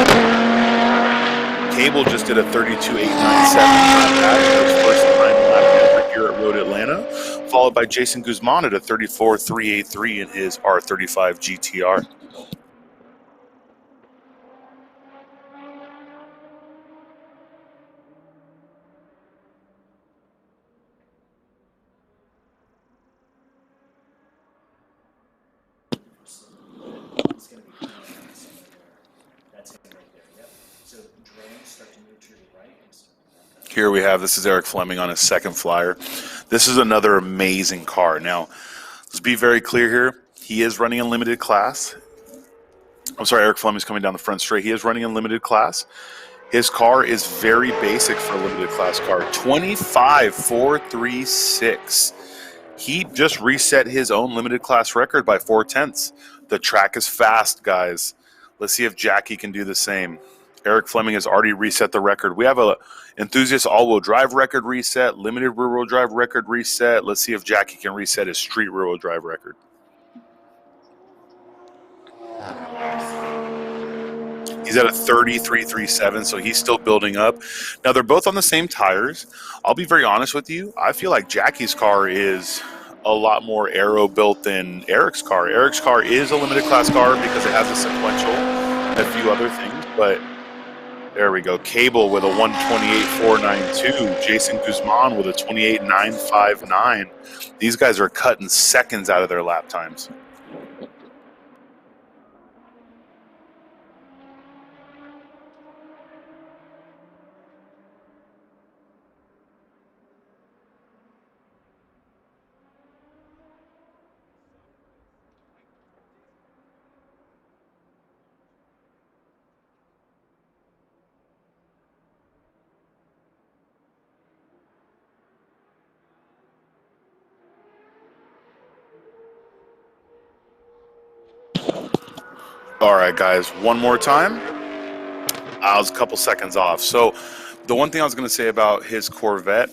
time. Cable just did a 32.897 his first time lap ever here at Road Atlanta, followed by Jason Guzman at a 34.383 in his R35 GTR. Here we have, this is Eric Fleming on his second flyer. This is another amazing car. Now, let's be very clear here. He is running in limited class. I'm sorry, Eric Fleming's coming down the front straight. He is running in limited class. His car is very basic for a limited class car. 25.436. He just reset his own limited class record by 4/10. The track is fast, guys. Let's see if Jackie can do the same. Eric Fleming has already reset the record. We have a enthusiast all-wheel drive record reset, limited rear-wheel drive record reset. Let's see if Jackie can reset his street rear-wheel drive record. He's at a 33.37, so he's still building up. Now, they're both on the same tires. I'll be very honest with you. I feel like Jackie's car is a lot more aero built than Eric's car. Eric's car is a limited class car because it has a sequential and a few other things, but there we go. Cable with a 128.492. Jason Guzman with a 28.959. These guys are cutting seconds out of their lap times. All right, guys, one more time. I was a couple seconds off. So the one thing I was going to say about his Corvette,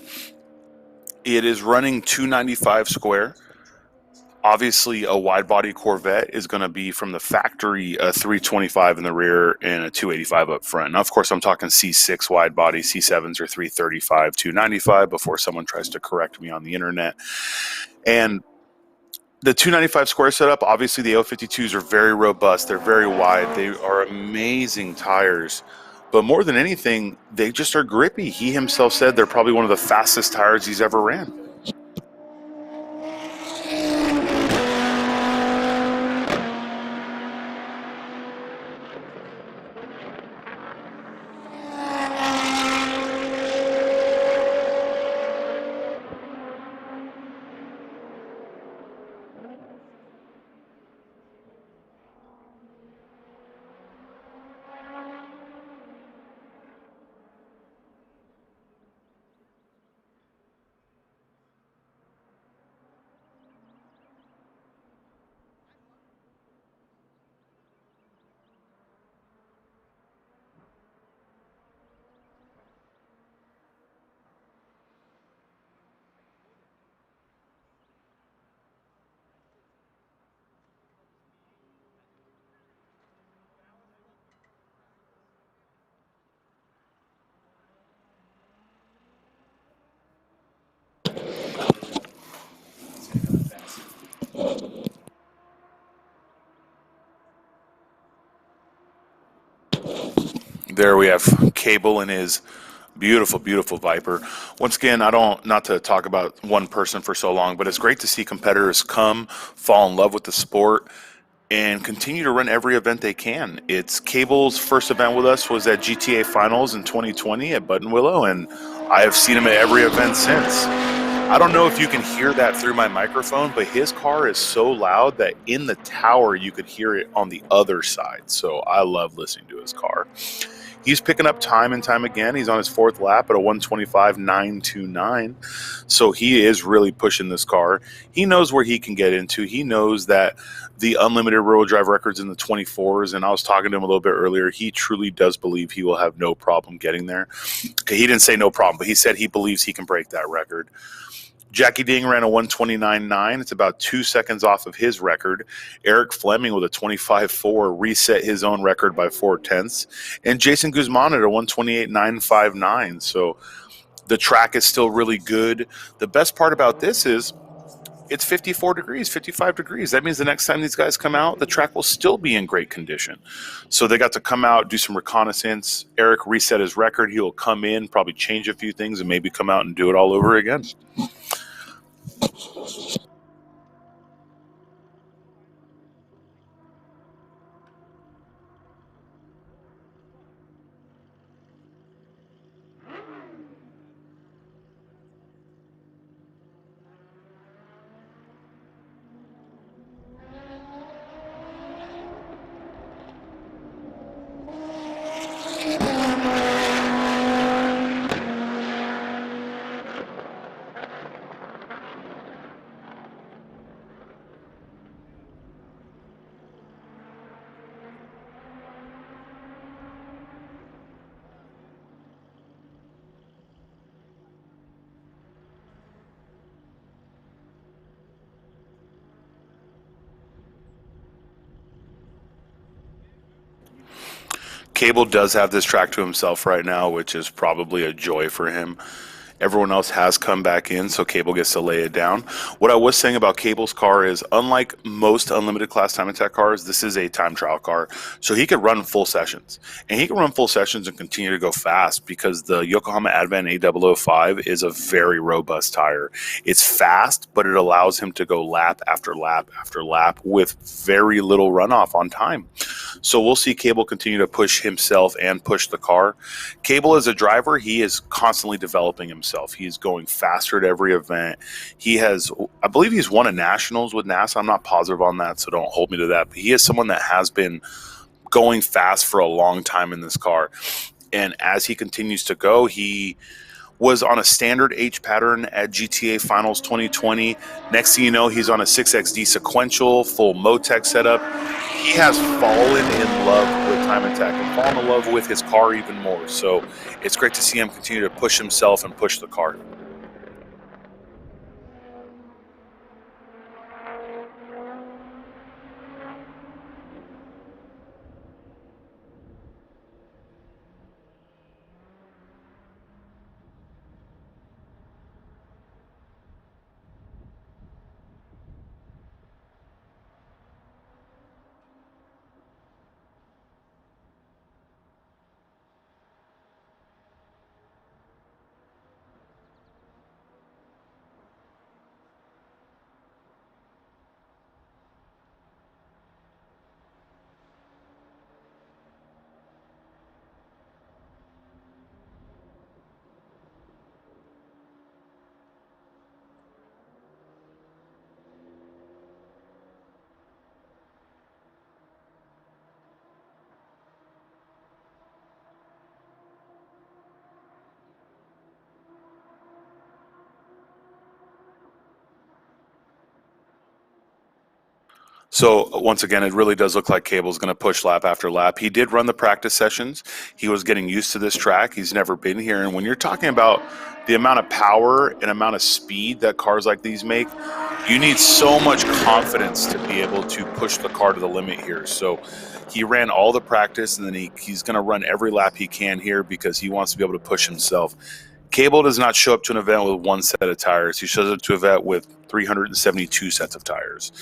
it is running 295 square. Obviously, a wide-body Corvette is going to be from the factory a 325 in the rear and a 285 up front. Now, of course, I'm talking C6 wide-body. C7s are 335, 295 before someone tries to correct me on the internet. And the 295 square setup, obviously the L52s are very robust. They're very wide. They are amazing tires. But more than anything, they just are grippy. He himself said they're probably one of the fastest tires he's ever ran. There we have Cable in his beautiful, beautiful Viper. Once again, not to talk about one person for so long, but it's great to see competitors come, fall in love with the sport, and continue to run every event they can. It's Cable's first event with us was at GTA Finals in 2020 at Buttonwillow, and I have seen him at every event since. I don't know if you can hear that through my microphone, but his car is so loud that in the tower you could hear it on the other side. So I love listening to his car. He's picking up time and time again. He's on his fourth lap at a 125.929. So he is really pushing this car. He knows where he can get into. He knows that the unlimited rear-wheel drive record's in the 24s, and I was talking to him a little bit earlier. He truly does believe he will have no problem getting there. Okay, he didn't say no problem, but he said he believes he can break that record. Jackie Ding ran a 129.9. It's about 2 seconds off of his record. Eric Fleming with a 25.4 reset his own record by 0.4. And Jason Guzman at a 128.959. So the track is still really good. The best part about this is it's 54 degrees, 55 degrees. That means the next time these guys come out, the track will still be in great condition. So they got to come out, do some reconnaissance. Eric reset his record. He will come in, probably change a few things, and maybe come out and do it all over again. Cable does have this track to himself right now, which is probably a joy for him. Everyone else has come back in, so Cable gets to lay it down. What I was saying about Cable's car is, unlike most unlimited class time attack cars, this is a time trial car. So he could run full sessions. And he can run full sessions and continue to go fast because the Yokohama Advent A005 is a very robust tire. It's fast, but it allows him to go lap after lap after lap with very little runoff on time. So we'll see Cable continue to push himself and push the car. Cable as a driver, he is constantly developing himself. He's going faster at every event. He has, I believe he's won a nationals with NASA. I'm not positive on that, so don't hold me to that. But he is someone that has been going fast for a long time in this car. And as he continues to go, he was on a standard H pattern at GTA Finals 2020. Next thing you know, he's on a 6XD sequential, full Motec setup. He has fallen in love with time attack and fallen in love with his car even more. So it's great to see him continue to push himself and push the car. So once again, it really does look like Cable's going to push lap after lap. He did run the practice sessions. He was getting used to this track. He's never been here. And when you're talking about the amount of power and amount of speed that cars like these make, you need so much confidence to be able to push the car to the limit here. So he ran all the practice, and then he's going to run every lap he can here because he wants to be able to push himself. Cable does not show up to an event with one set of tires. He shows up to an event with 372 sets of tires.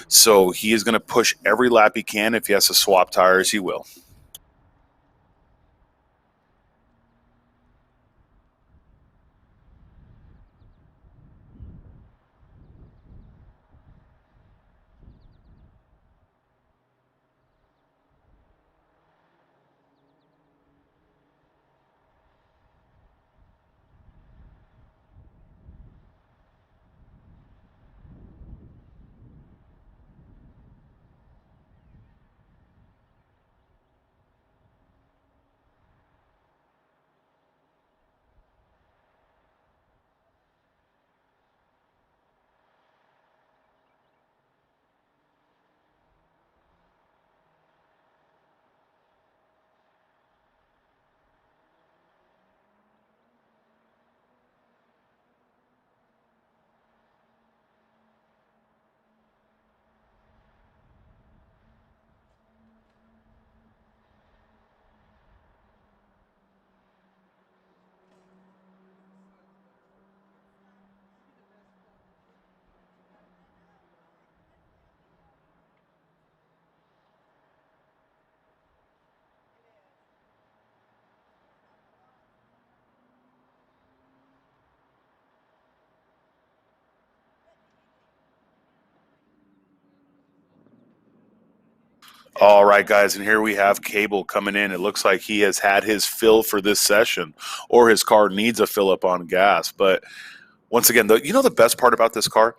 So he is going to push every lap he can. If he has to swap tires, he will. All right, guys, and here we have Cable coming in. It looks like he has had his fill for this session, or his car needs a fill up on gas. But once again, the best part about this car,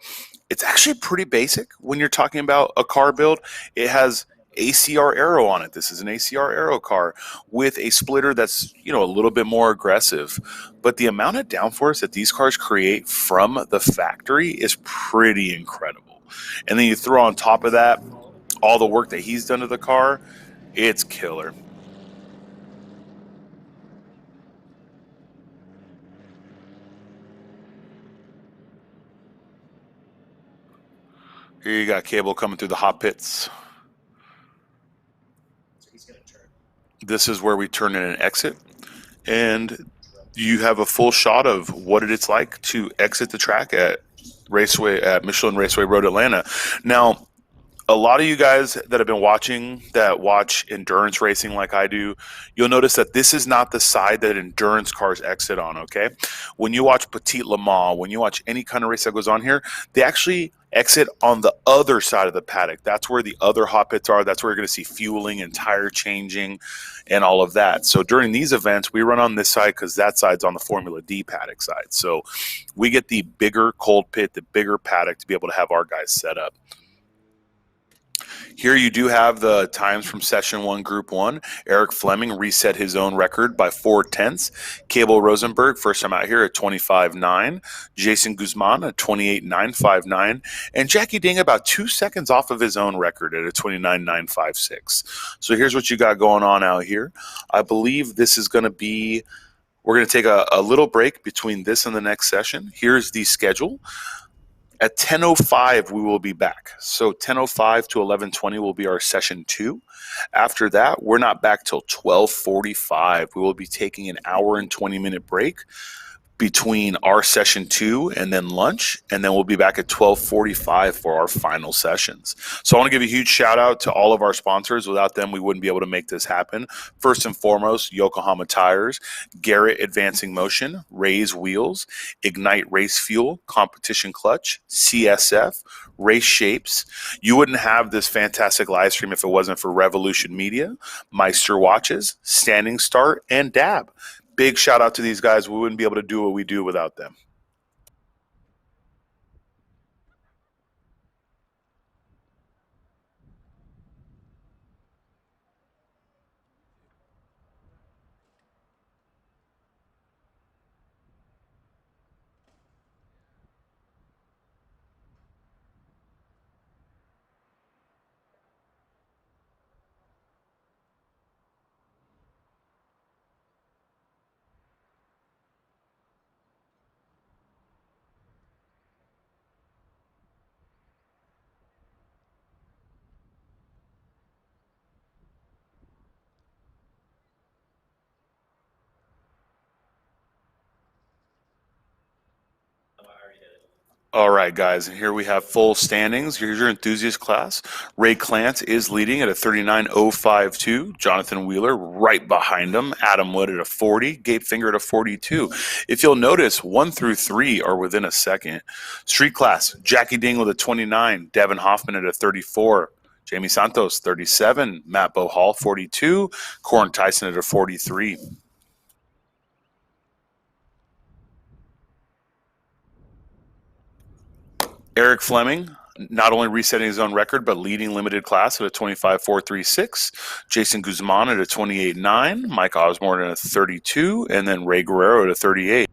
it's actually pretty basic when you're talking about a car build. It has ACR Aero on it. This is an ACR Aero car with a splitter that's, a little bit more aggressive. But the amount of downforce that these cars create from the factory is pretty incredible. And then you throw on top of that all the work that he's done to the car, it's killer. Here you got Cable coming through the hot pits. This is where we turn in an exit, and you have a full shot of what it's like to exit the track at Michelin Raceway Road Atlanta. Now, a lot of you guys that have been watching, that watch endurance racing like I do, you'll notice that this is not the side that endurance cars exit on, okay? When you watch Petit Le Mans, when you watch any kind of race that goes on here, they actually exit on the other side of the paddock. That's where the other hot pits are. That's where you're going to see fueling and tire changing and all of that. So during these events, we run on this side because that side's on the Formula D paddock side. So we get the bigger cold pit, the bigger paddock to be able to have our guys set up. Here you do have the times from session one, group one. Eric Fleming reset his own record by 4/10. Cable Rosenberg, first time out here at 25.9. Jason Guzman at 28.959. And Jackie Ding about 2 seconds off of his own record at a 29.956. So here's what you got going on out here. I believe this is going to be, we're going to take a little break between this and the next session. Here's the schedule. At 10:05, we will be back. So 10:05 to 11:20 will be our session 2. After that, we're not back till 12:45. We will be taking an hour and 20-minute break between our session 2 and then lunch, and then we'll be back at 12:45 for our final sessions. So I want to give a huge shout out to all of our sponsors. Without them, we wouldn't be able to make this happen. First and foremost, Yokohama Tires, Garrett Advancing Motion, Raise Wheels, Ignite Race Fuel, Competition Clutch, CSF, Race Shapes. You wouldn't have this fantastic live stream if it wasn't for Revolution Media, Meister Watches, Standing Start, and DAB. Big shout out to these guys. We wouldn't be able to do what we do without them. All right, guys, and here we have full standings. Here's your enthusiast class. Ray Clance is leading at a 39.052. Jonathan Wheeler right behind him. Adam Wood at a 40. Gabe Finger at a 42. If you'll notice, 1 through 3 are within a second. Street class, Jackie Ding with a 29. Devin Hoffman at a 34. Jamie Santos, 37. Matt Bohall, 42. Corin Tyson at a 43. Eric Fleming, not only resetting his own record, but leading limited class at a 25.436. Jason Guzman at a 28.9. Mike Osborne at a 32. And then Ray Guerrero at a 38.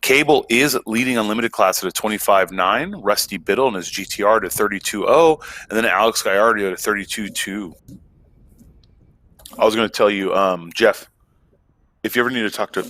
Cable is leading unlimited class at a 25.9. Rusty Biddle and his GTR at a 32.0. And then Alex Gallardo at a 32.2. I was going to tell you, Jeff, if you ever need to talk to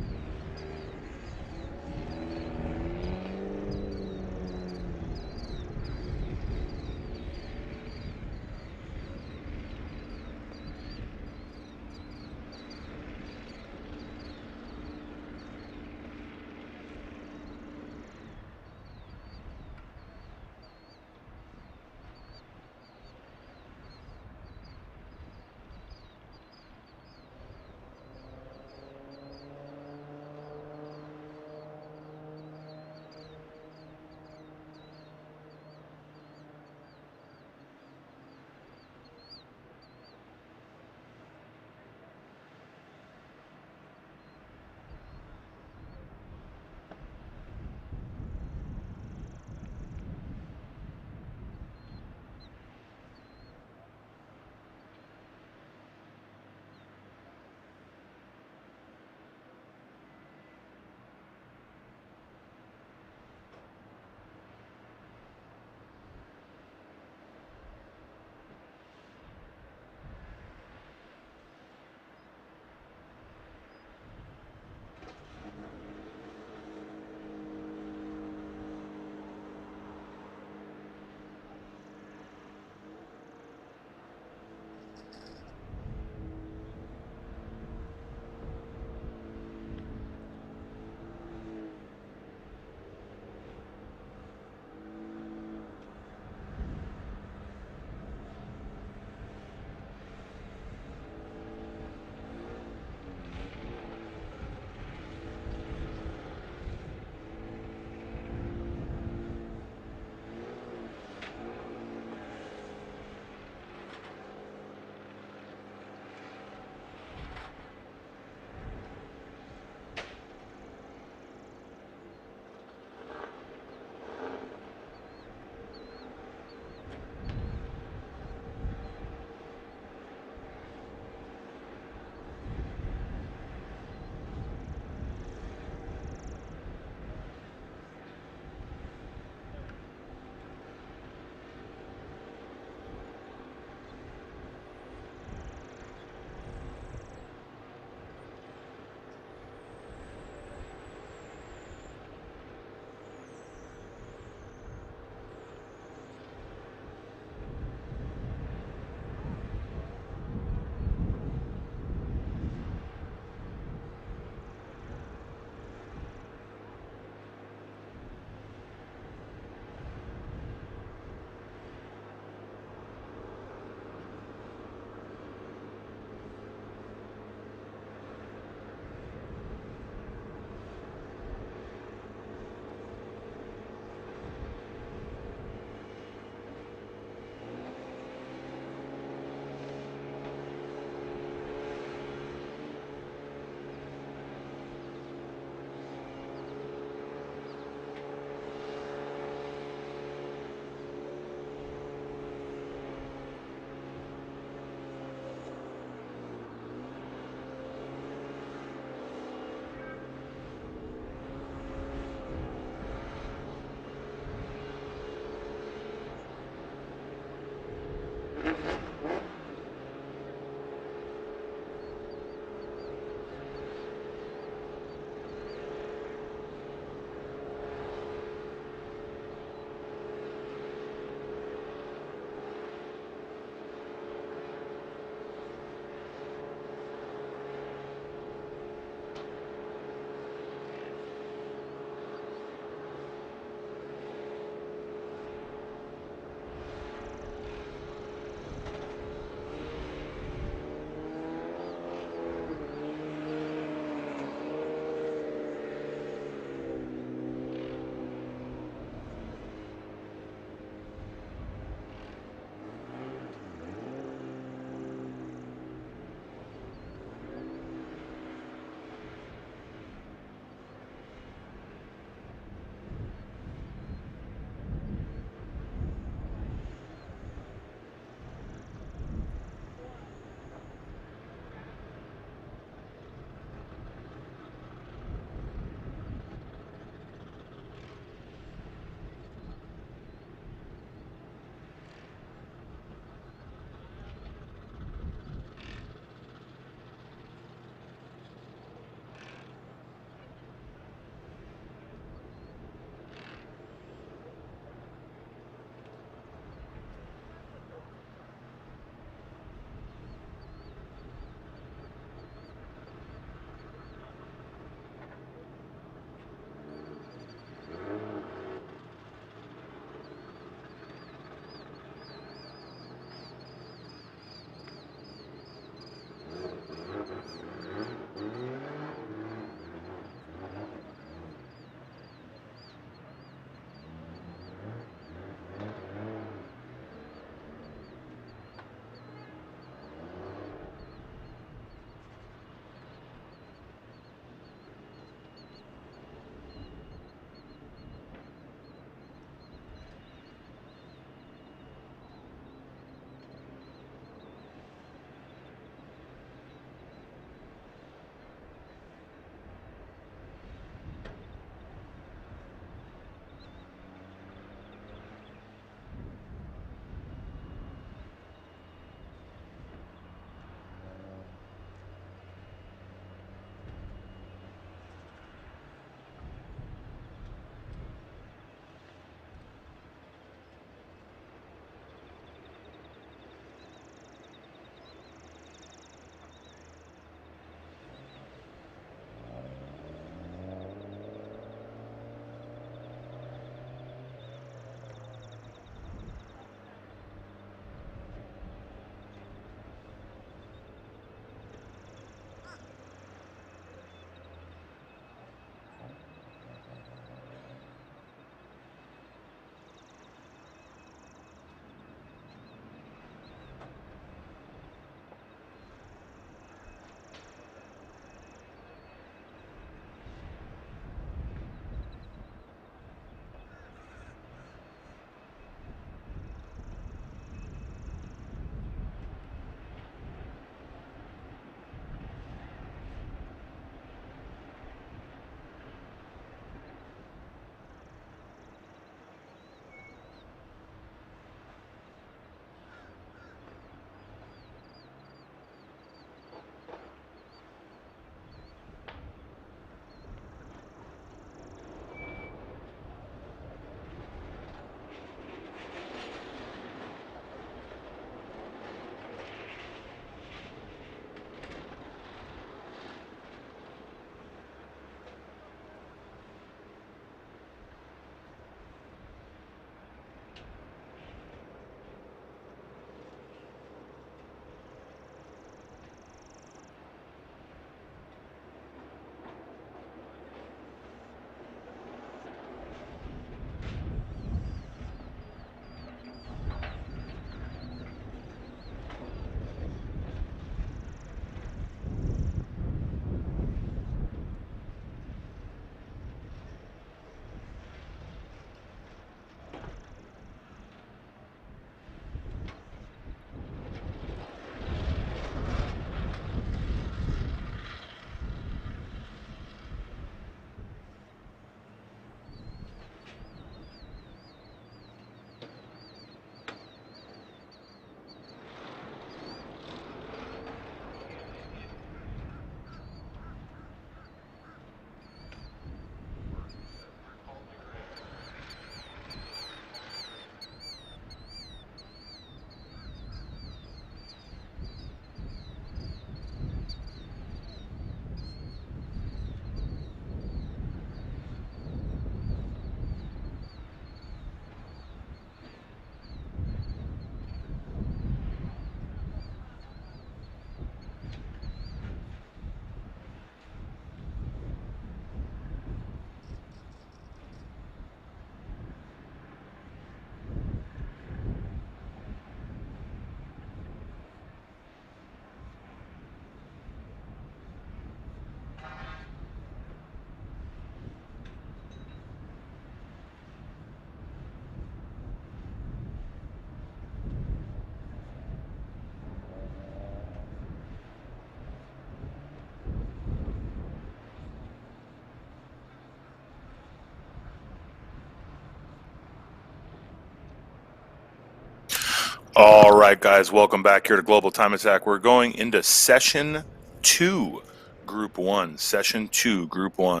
All right, guys, welcome back here to Global Time Attack. We're going into session 2, group 1. Session 2, group 1.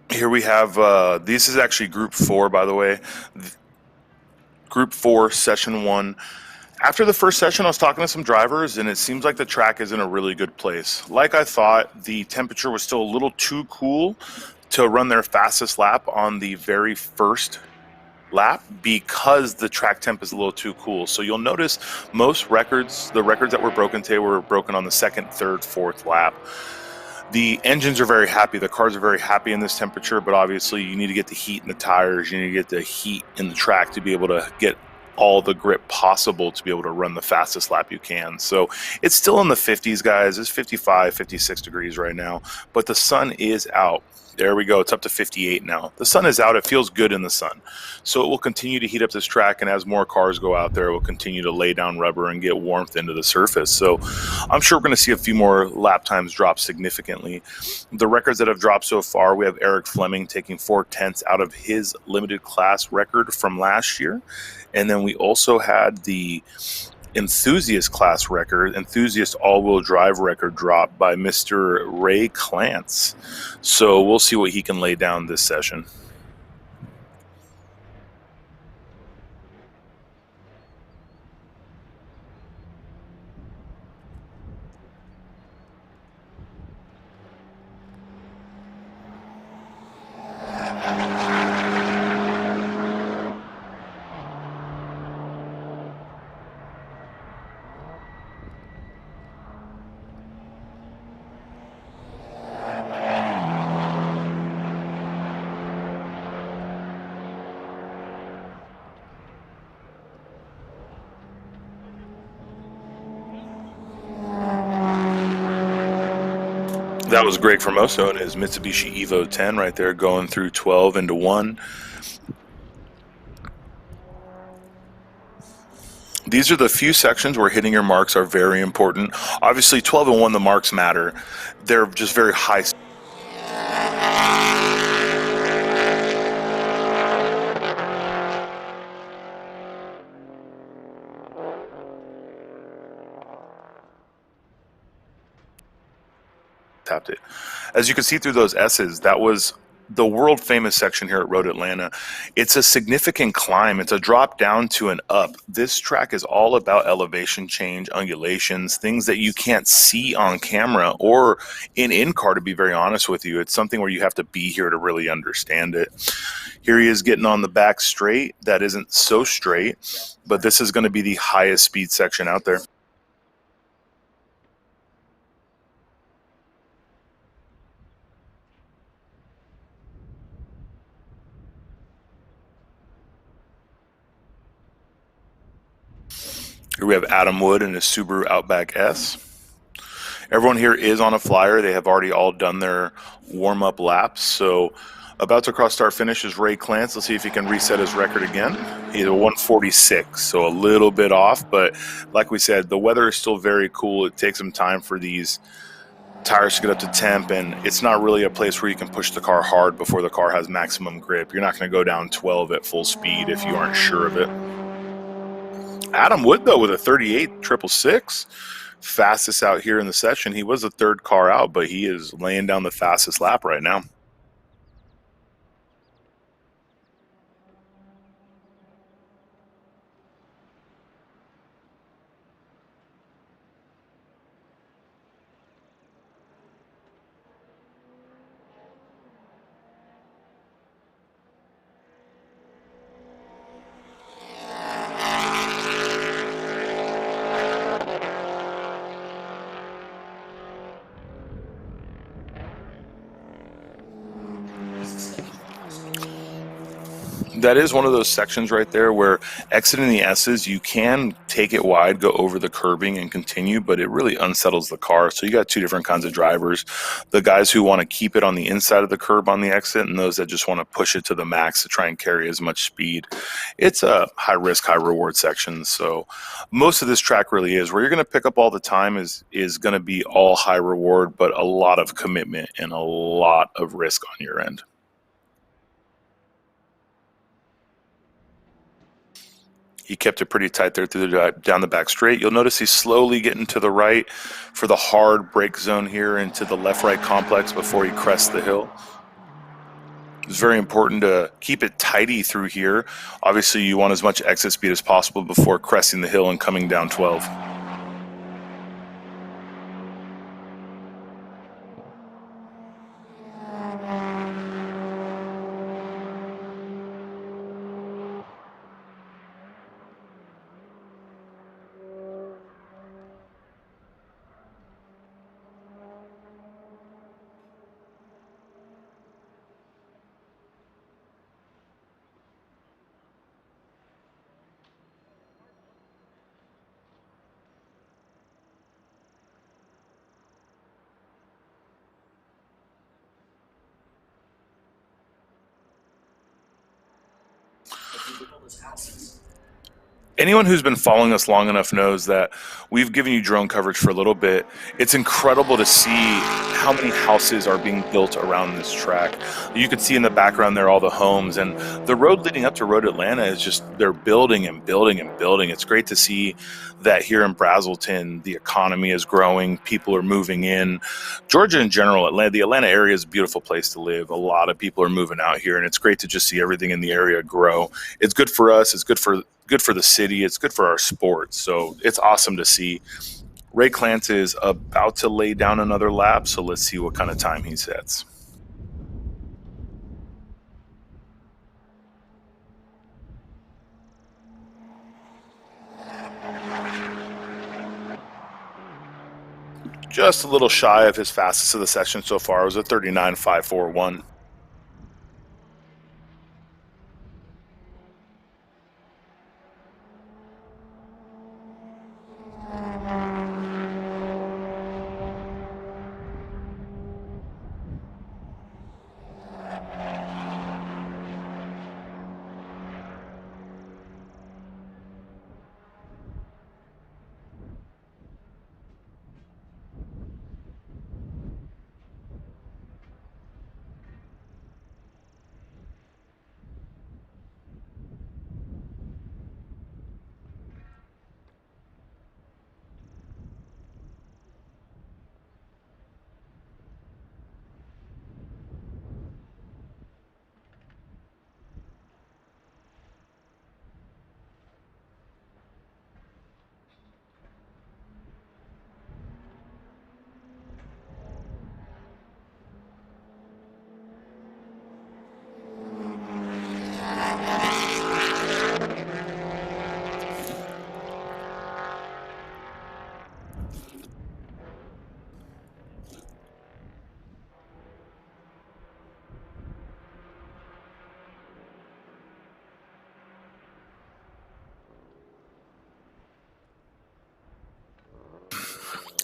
Here we have, this is actually group 4, by the way. Group 4, session 1. After the first session, I was talking to some drivers, and it seems like the track is in a really good place. Like I thought, the temperature was still a little too cool to run their fastest lap on the very first lap because the track temp is a little too cool. So you'll notice most records, the records that were broken today were broken on the second, third, fourth lap. The engines are very happy. The cars are very happy in this temperature, but obviously you need to get the heat in the tires. You need to get the heat in the track to be able to get all the grip possible to be able to run the fastest lap you can. So it's still in the 50s, guys. It's 55, 56 degrees right now, but the sun is out. There we go. It's up to 58 now. The sun is out. It feels good in the sun. So it will continue to heat up this track, and as more cars go out there, it will continue to lay down rubber and get warmth into the surface. So I'm sure we're going to see a few more lap times drop significantly. The records that have dropped so far, we have Eric Fleming taking 4/10 out of his limited class record from last year. And then we also had the enthusiast class record, enthusiast all-wheel drive record drop by Mr. Ray Clance. So we'll see what he can lay down this session. That was Greg Formoso and his Mitsubishi Evo 10 right there, going through 12 into 1. These are the few sections where hitting your marks are very important. Obviously, 12 and 1, the marks matter. They're just very high. Tapped it. As you can see through those S's, that was the world famous section here at Road Atlanta. It's a significant climb. It's a drop down to an up. This track is all about elevation change, undulations, things that you can't see on camera or in car, to be very honest with you. It's something where you have to be here to really understand it. Here he is getting on the back straight. That isn't so straight, but this is going to be the highest speed section out there. Here we have Adam Wood in his Subaru Outback S. Everyone here is on a flyer. They have already all done their warm-up laps. So about to cross start finish is Ray Clance. Let's see if he can reset his record again. He's a 146, so a little bit off. But like we said, the weather is still very cool. It takes some time for these tires to get up to temp, and it's not really a place where you can push the car hard before the car has maximum grip. You're not going to go down 12 at full speed if you aren't sure of it. Adam Wood, though, with a 38 666, fastest out here in the session. He was the third car out, but he is laying down the fastest lap right now. That is one of those sections right there where exiting the S's, you can take it wide, go over the curbing and continue, but it really unsettles the car. So you got two different kinds of drivers. The guys who want to keep it on the inside of the curb on the exit, and those that just want to push it to the max to try and carry as much speed. It's a high risk, high reward section. So most of this track really is where you're going to pick up all the time is going to be all high reward, but a lot of commitment and a lot of risk on your end. He kept it pretty tight there through down the back straight. You'll notice he's slowly getting to the right for the hard brake zone here into the left-right complex before he crests the hill. It's very important to keep it tidy through here. Obviously, you want as much exit speed as possible before cresting the hill and coming down 12. Anyone who's been following us long enough knows that we've given you drone coverage for a little bit. It's incredible to see how many houses are being built around this track. You can see in the background there all the homes, and the road leading up to Road Atlanta is just, they're building and building and building. It's great to see that here in Brazelton, the economy is growing, people are moving in. Georgia in general, the Atlanta area is a beautiful place to live. A lot of people are moving out here, and it's great to just see everything in the area grow. It's good for us. It's good for the city. It's good for our sport. So it's awesome to see. Ray Clance is about to lay down another lap, so let's see what kind of time he sets. Just a little shy of his fastest of the session so far. It was a 39.541.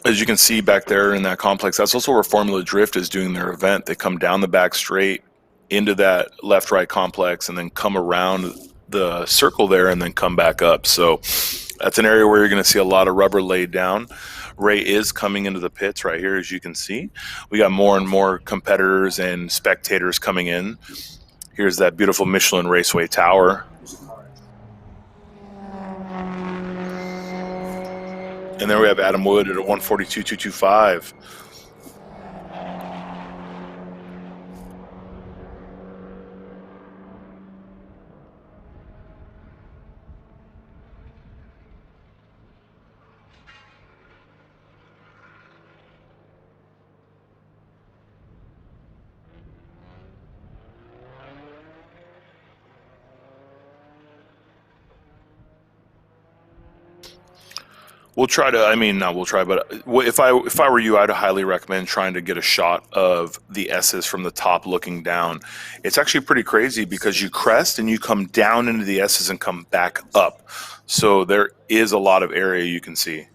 As you can see back there in that complex, that's also where Formula Drift is doing their event. They come down the back straight into that left-right complex and then come around the circle there and then come back up. So that's an area where you're going to see a lot of rubber laid down. Ray is coming into the pits right here, as you can see. We got more and more competitors and spectators coming in. Here's that beautiful Michelin Raceway tower. And there we have Adam Wood at a 142.225. We'll try to. I mean, not we'll try, but if I were you, I'd highly recommend trying to get a shot of the S's from the top looking down. It's actually pretty crazy because you crest and you come down into the S's and come back up. So there is a lot of area you can see.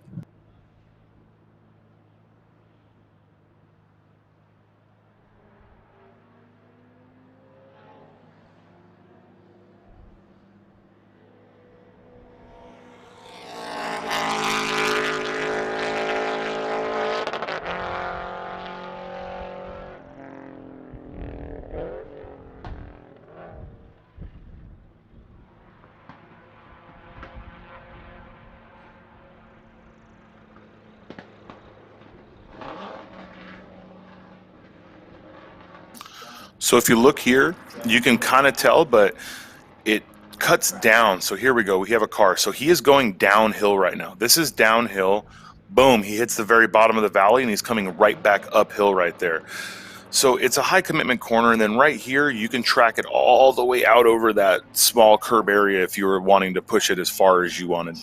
So if you look here, you can kind of tell, but it cuts down. So here we go. We have a car. So he is going downhill right now. This is downhill. Boom. He hits the very bottom of the valley and he's coming right back uphill right there. So it's a high commitment corner. And then right here, you can track it all the way out over that small curb area if you were wanting to push it as far as you wanted.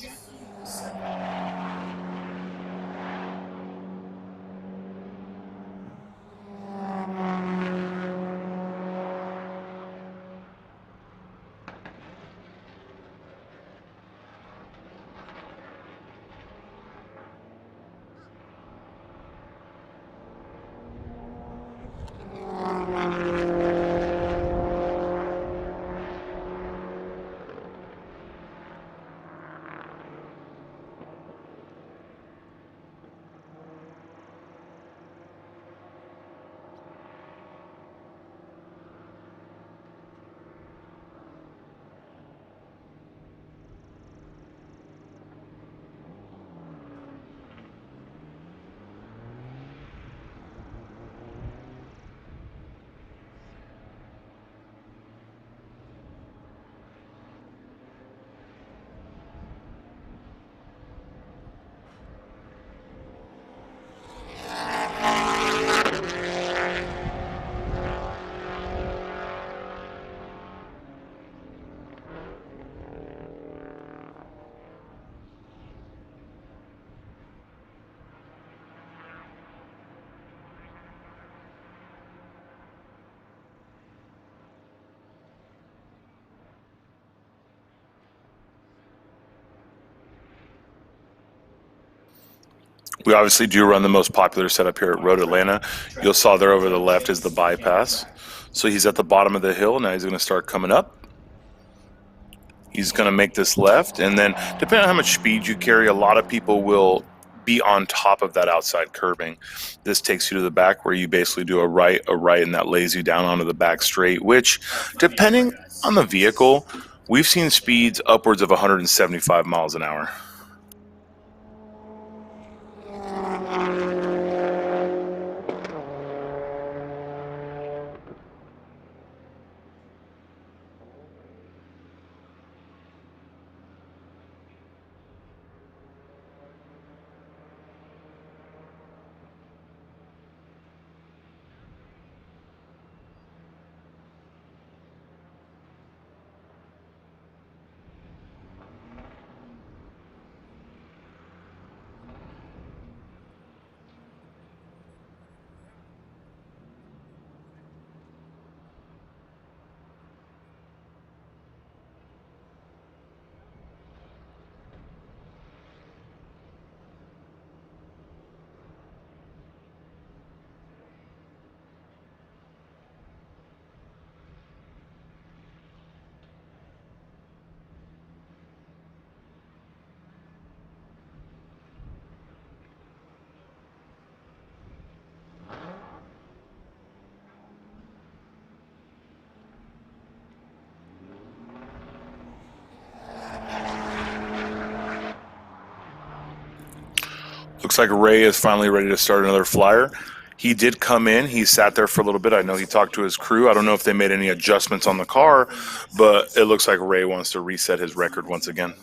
We obviously do run the most popular setup here at Road Atlanta. You'll saw there over the left is the bypass. So he's at the bottom of the hill. Now he's going to start coming up. He's going to make this left. And then depending on how much speed you carry, a lot of people will be on top of that outside curbing. This takes you to the back where you basically do a right, and that lays you down onto the back straight, which depending on the vehicle, we've seen speeds upwards of 175 miles an hour. Looks like Ray is finally ready to start another flyer. He did come in. He sat there for a little bit. I know he talked to his crew. I don't know if they made any adjustments on the car, but it looks like Ray wants to reset his record once again.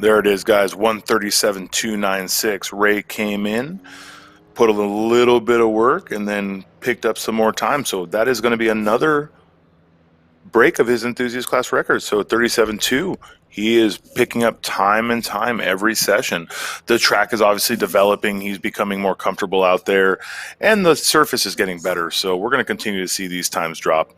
There it is, guys. 137.296. Ray came in, put a little bit of work, and then picked up some more time. So that is going to be another break of his enthusiast class record. So 37.2, he is picking up time and time every session. The track is obviously developing. He's becoming more comfortable out there, and the surface is getting better. So we're going to continue to see these times drop.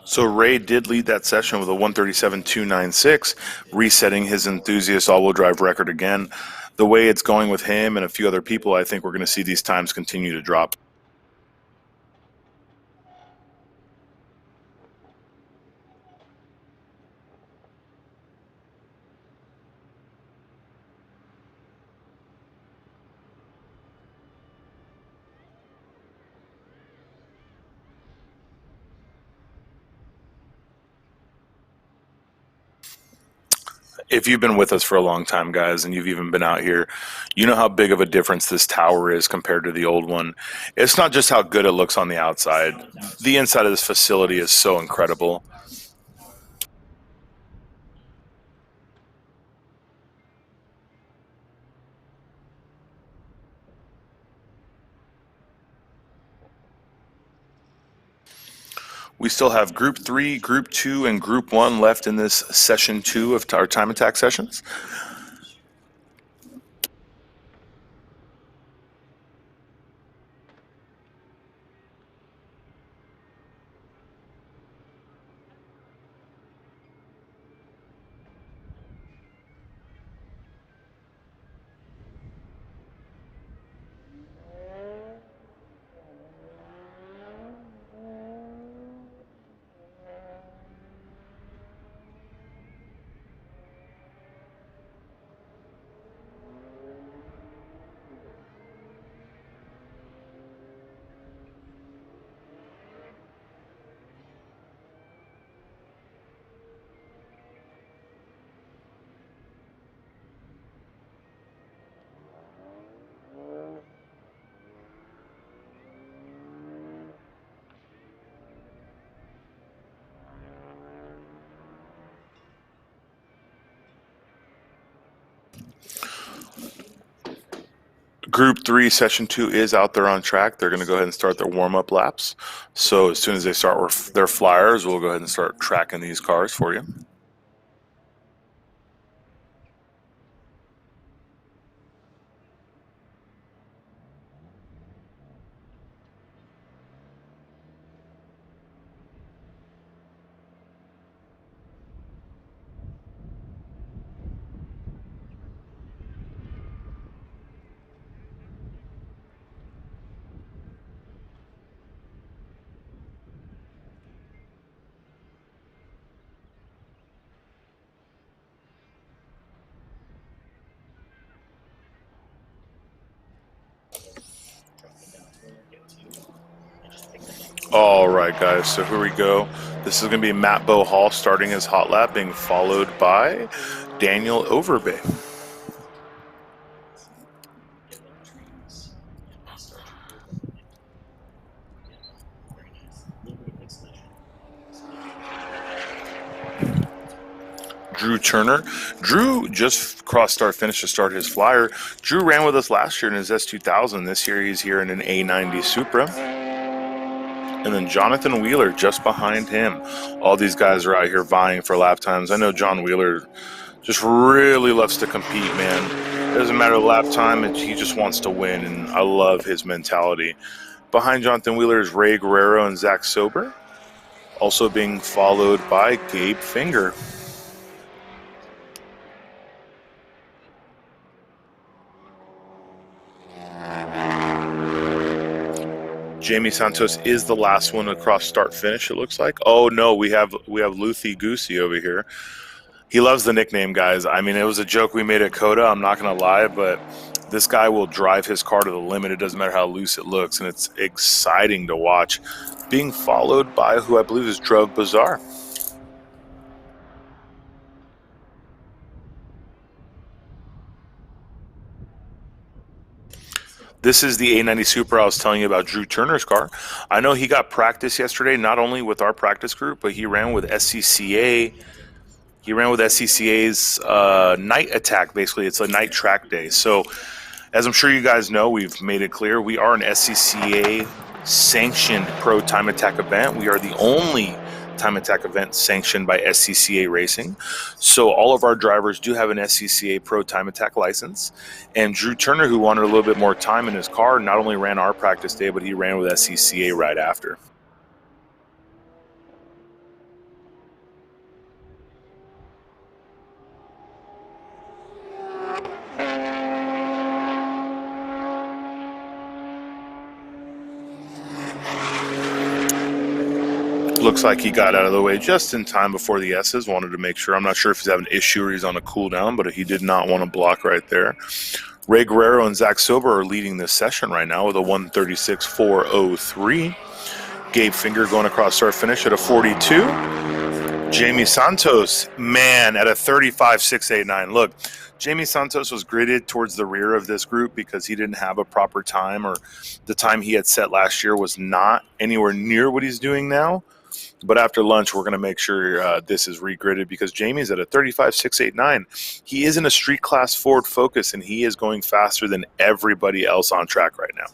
So Ray did lead that session with a 137.296, resetting his enthusiast all-wheel drive record again. The way it's going with him and a few other people, I think we're going to see these times continue to drop. If you've been with us for a long time, guys, and you've even been out here, you know how big of a difference this tower is compared to the old one. It's not just how good it looks on the outside. The inside of this facility is so incredible. We still have Group 3, Group 2, and Group 1 left in this Session 2 of our time attack sessions. Group 3, Session 2 is out there on track. They're going to go ahead and start their warm-up laps. So as soon as they start their flyers, we'll go ahead and start tracking these cars for you. All right, guys, so here we go. This is going to be Matt Bohall starting his hot lap, being followed by Daniel Overbay. Drew Turner. Drew just crossed start finish to start his flyer. Drew ran with us last year in his S2000. This year he's here in an A90 Supra. And then Jonathan Wheeler just behind him. All these guys are out here vying for lap times. I know John Wheeler just really loves to compete, man. It doesn't matter the lap time, he just wants to win, and I love his mentality. Behind Jonathan Wheeler is Ray Guerrero and Zach Sober, also being followed by Gabe Finger. Jamie Santos is the last one across start finish, it looks like. Oh no, we have Luthi Goosey over here. He loves the nickname, guys. I mean, it was a joke we made at Coda, I'm not gonna lie, but this guy will drive his car to the limit. It doesn't matter how loose it looks, and it's exciting to watch. Being followed by who I believe is Drug Bazaar. This is the A90 Supra I was telling you about, Drew Turner's car. I know he got practice yesterday, not only with our practice group, but he ran with SCCA. He ran with SCCA's night attack, basically. It's a night track day. So, as I'm sure you guys know, we've made it clear, we are an SCCA sanctioned pro time attack event. We are the only time attack event sanctioned by SCCA Racing. So all of our drivers do have an SCCA pro time attack license. And Drew Turner, who wanted a little bit more time in his car, not only ran our practice day, but he ran with SCCA right after. Looks like he got out of the way just in time before the S's. Wanted to make sure. I'm not sure if he's having an issue or he's on a cooldown, but he did not want to block right there. Ray Guerrero and Zach Sober are leading this session right now with a 136.403. Gabe Finger going across start finish at a 42. Jamie Santos, man, at a 35.689. Look, Jamie Santos was gridded towards the rear of this group because he didn't have a proper time, or the time he had set last year was not anywhere near what he's doing now. But after lunch, we're going to make sure this is regridded because Jamie's at a 35.689. He is in a street class Ford Focus, and he is going faster than everybody else on track right now.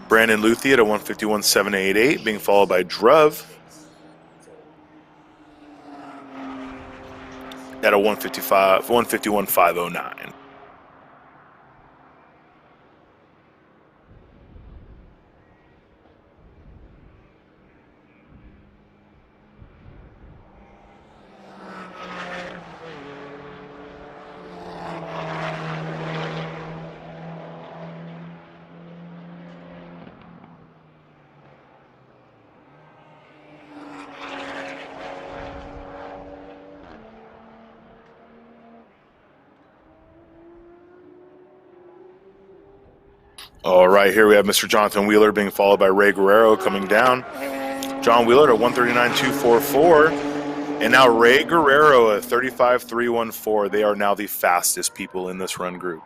Brandon Luthi at a 151.788, being followed by Druv at a 151.509. All right, here we have Mr. Jonathan Wheeler being followed by Ray Guerrero coming down. John Wheeler at 139.244. And now Ray Guerrero at 35.314. They are now the fastest people in this run group.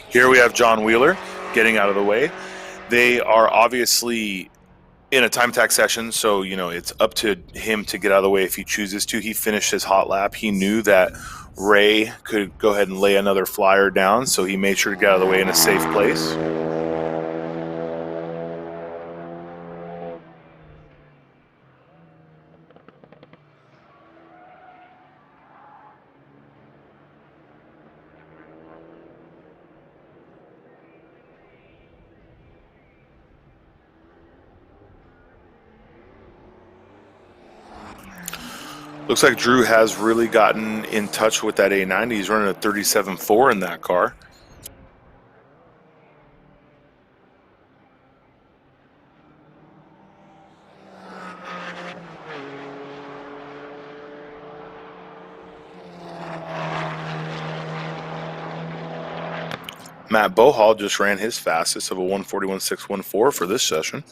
Here we have John Wheeler getting out of the way. They are obviously in a time attack session, so it's up to him to get out of the way if he chooses to. He finished his hot lap. He knew that Ray could go ahead and lay another flyer down, so he made sure to get out of the way in a safe place. Looks like Drew has really gotten in touch with that A90. He's running a 37.4 in that car. Matt Bohall just ran his fastest of a 141.614 for this session.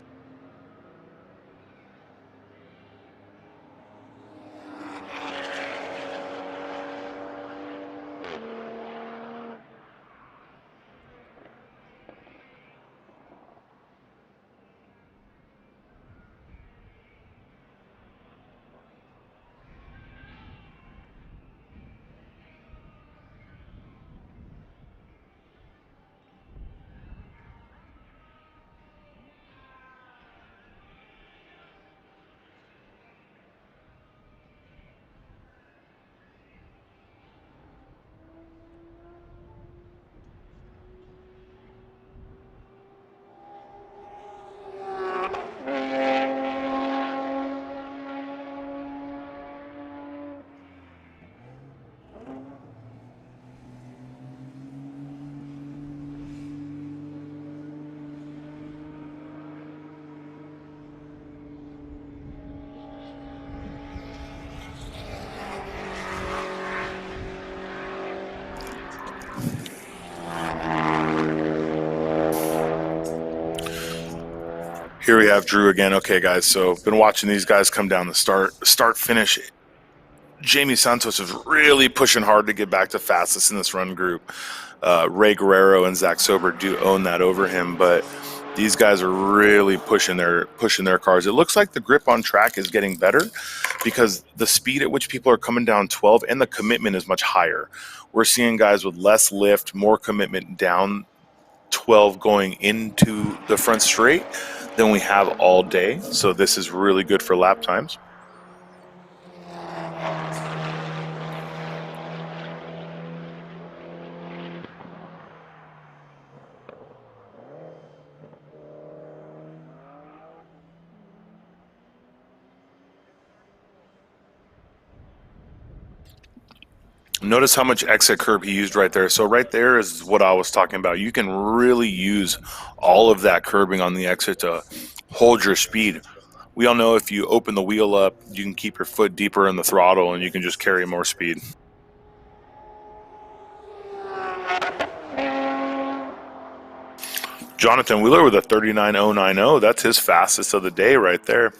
Here we have Drew again. Okay, guys, so been watching these guys come down the start finish. Jamie Santos is really pushing hard to get back to fastest in this run group. Ray Guerrero and Zach Sober do own that over him, but these guys are really pushing their cars. It looks like the grip on track is getting better because the speed at which people are coming down 12 and the commitment is much higher. We're seeing guys with less lift, more commitment down 12 going into the front straight than we have all day. So this is really good for lap times. Notice how much exit curb he used right there. So right there is what I was talking about. You can really use all of that curbing on the exit to hold your speed. We all know if you open the wheel up, you can keep your foot deeper in the throttle and you can just carry more speed. Jonathan Wheeler with a 39.090. That's his fastest of the day right there.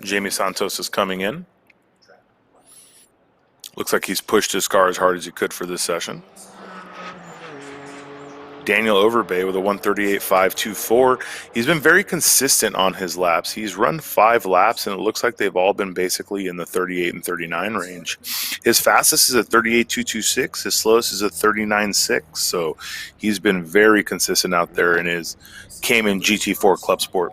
Jamie Santos is coming in. Looks like he's pushed his car as hard as he could for this session. Daniel Overbay with a 138.524. He's been very consistent on his laps. He's run 5 laps, and it looks like they've all been basically in the 38 and 39 range. His fastest is a 38.226. His slowest is a 39.6. So he's been very consistent out there in his Cayman GT4 Club Sport.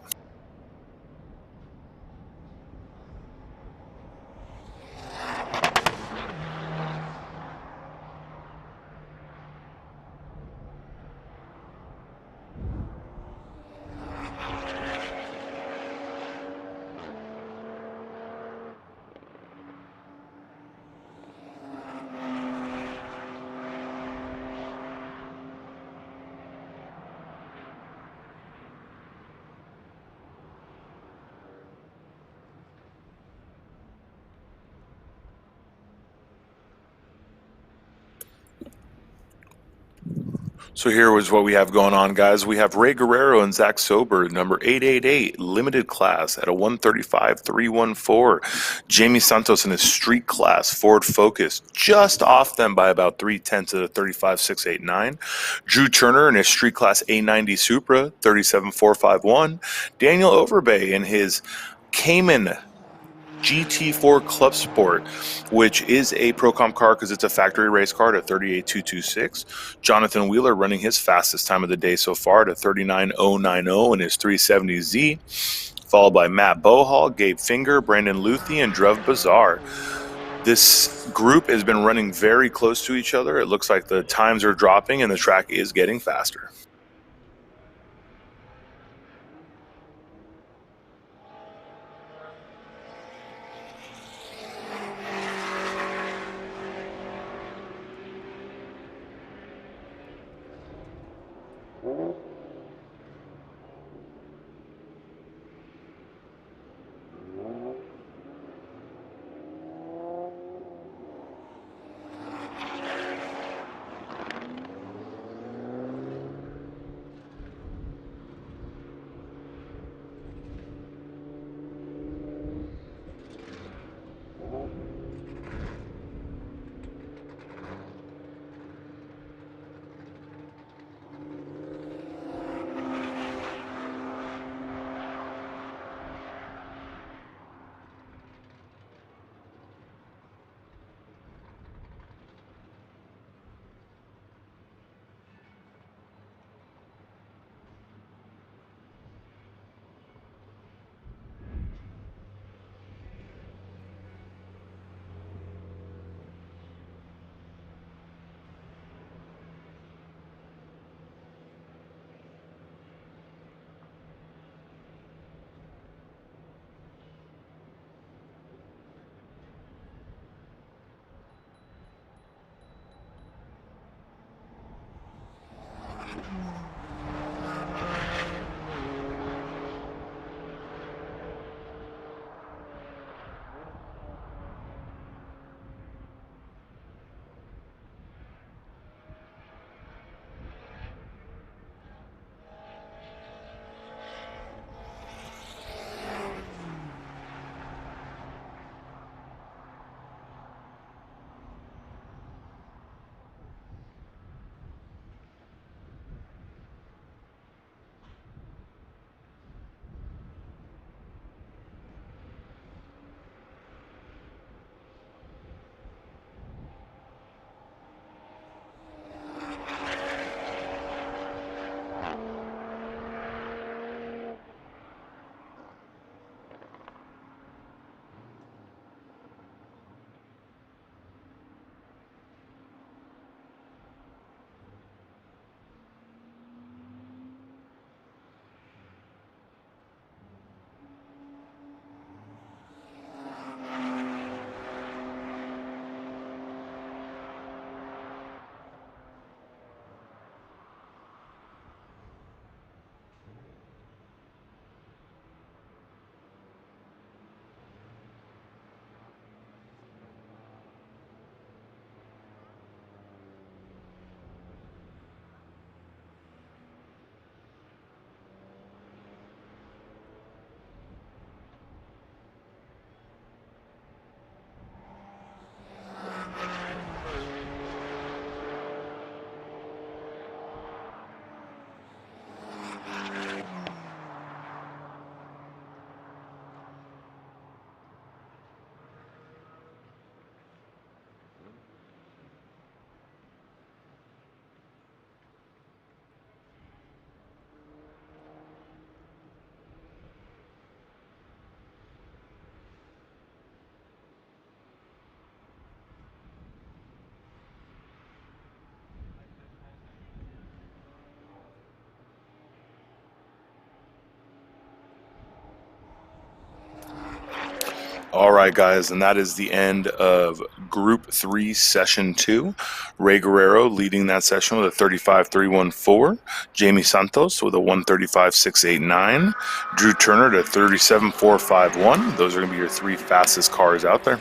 So here was what we have going on, guys. We have Ray Guerrero and Zach Sober, number 888, limited class at a 135.314. Jamie Santos in his street class, Ford Focus, just off them by about 3/10 of the 35.689. Drew Turner in his street class A90 Supra, 37.451. Daniel Overbay in his Cayman GT4 Club Sport, which is a Pro-Com car because it's a factory race car at 38.226. Jonathan Wheeler running his fastest time of the day so far at 39.090 in his 370Z, followed by Matt Bohall, Gabe Finger, Brandon Luthi, and Drev Bazaar. This group has been running very close to each other. It looks like the times are dropping and the track is getting faster. All right, guys, and that is the end of Group 3, Session 2. Ray Guerrero leading that session with a 35.314. Jamie Santos with a 135.689. Drew Turner at a 37.451. Those are going to be your three fastest cars out there.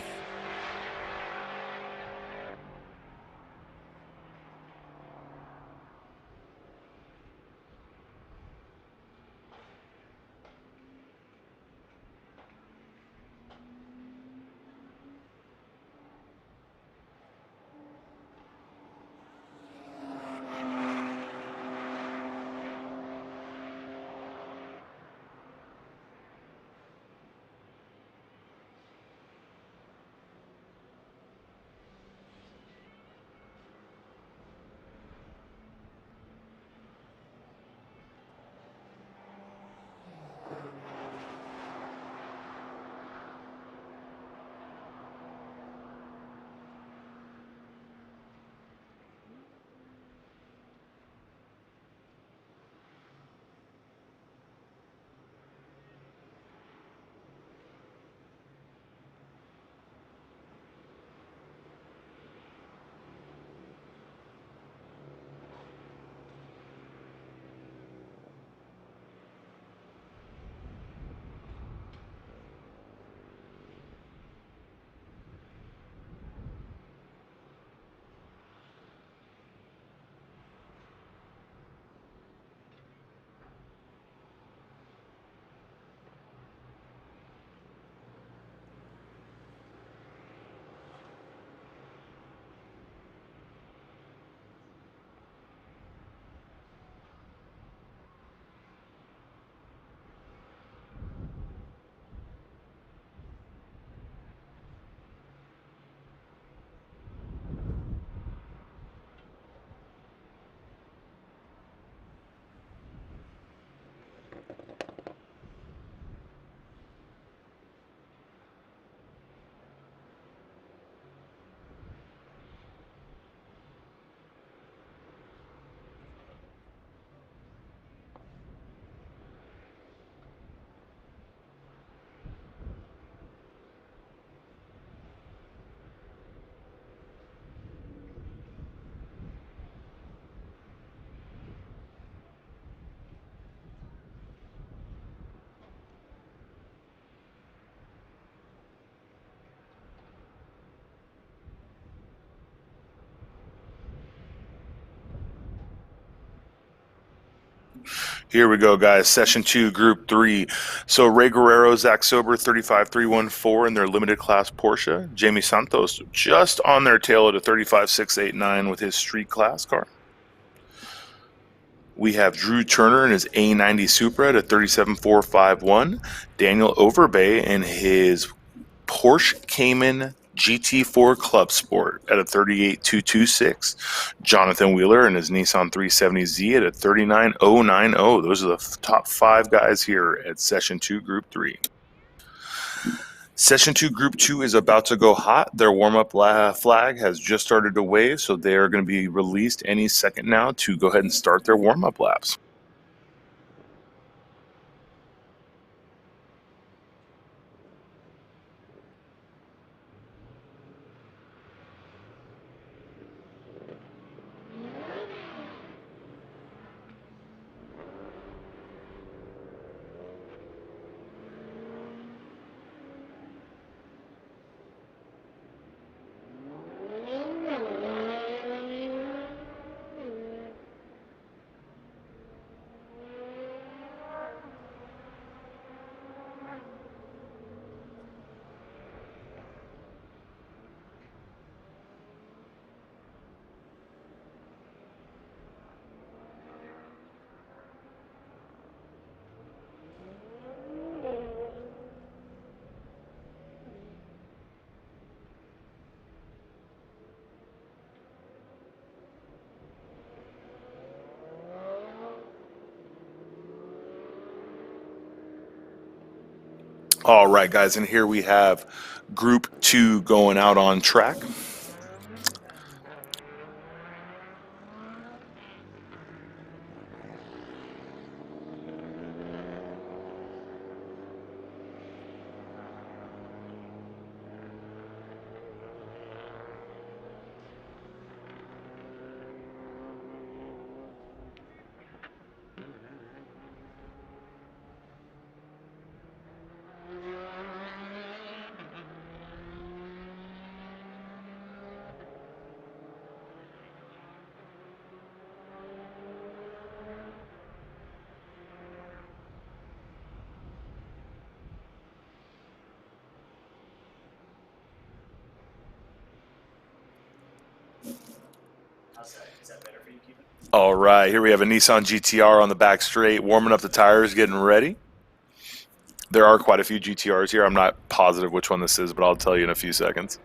Here we go, guys. Session 2, Group 3. So Ray Guerrero, Zach Sober, 35.314 in their limited class Porsche. Jamie Santos just on their tail at a 35.689 with his street class car. We have Drew Turner in his A90 Supra at a 37.451. Daniel Overbay in his Porsche Cayman GT4 Club Sport at a 38.226. Jonathan Wheeler and his Nissan 370Z at a 39.090. Those are the top 5 guys here at Session 2, Group 3. Session 2, Group 2 is about to go hot. Their warm-up flag has just started to wave, so they are going to be released any second now to go ahead and start their warm-up laps. All right, guys, and here we have Group 2 going out on track. All right, here we have a Nissan GTR on the back straight, warming up the tires, getting ready. There are quite a few GTRs here. I'm not positive which one this is, but I'll tell you in a few seconds.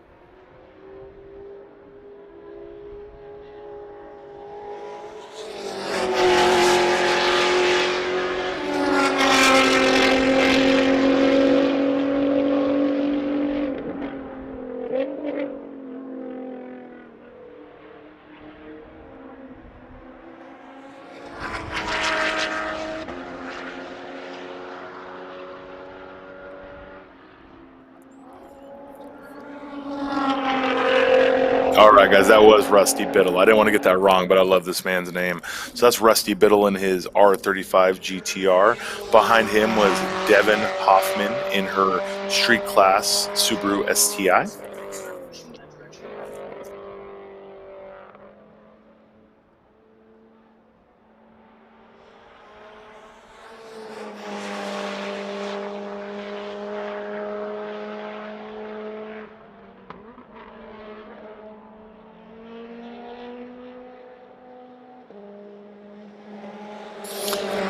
All right, guys, that was Rusty Biddle. I didn't want to get that wrong, but I love this man's name. So that's Rusty Biddle in his R35 GTR. Behind him was Devin Hoffman in her street class Subaru STI.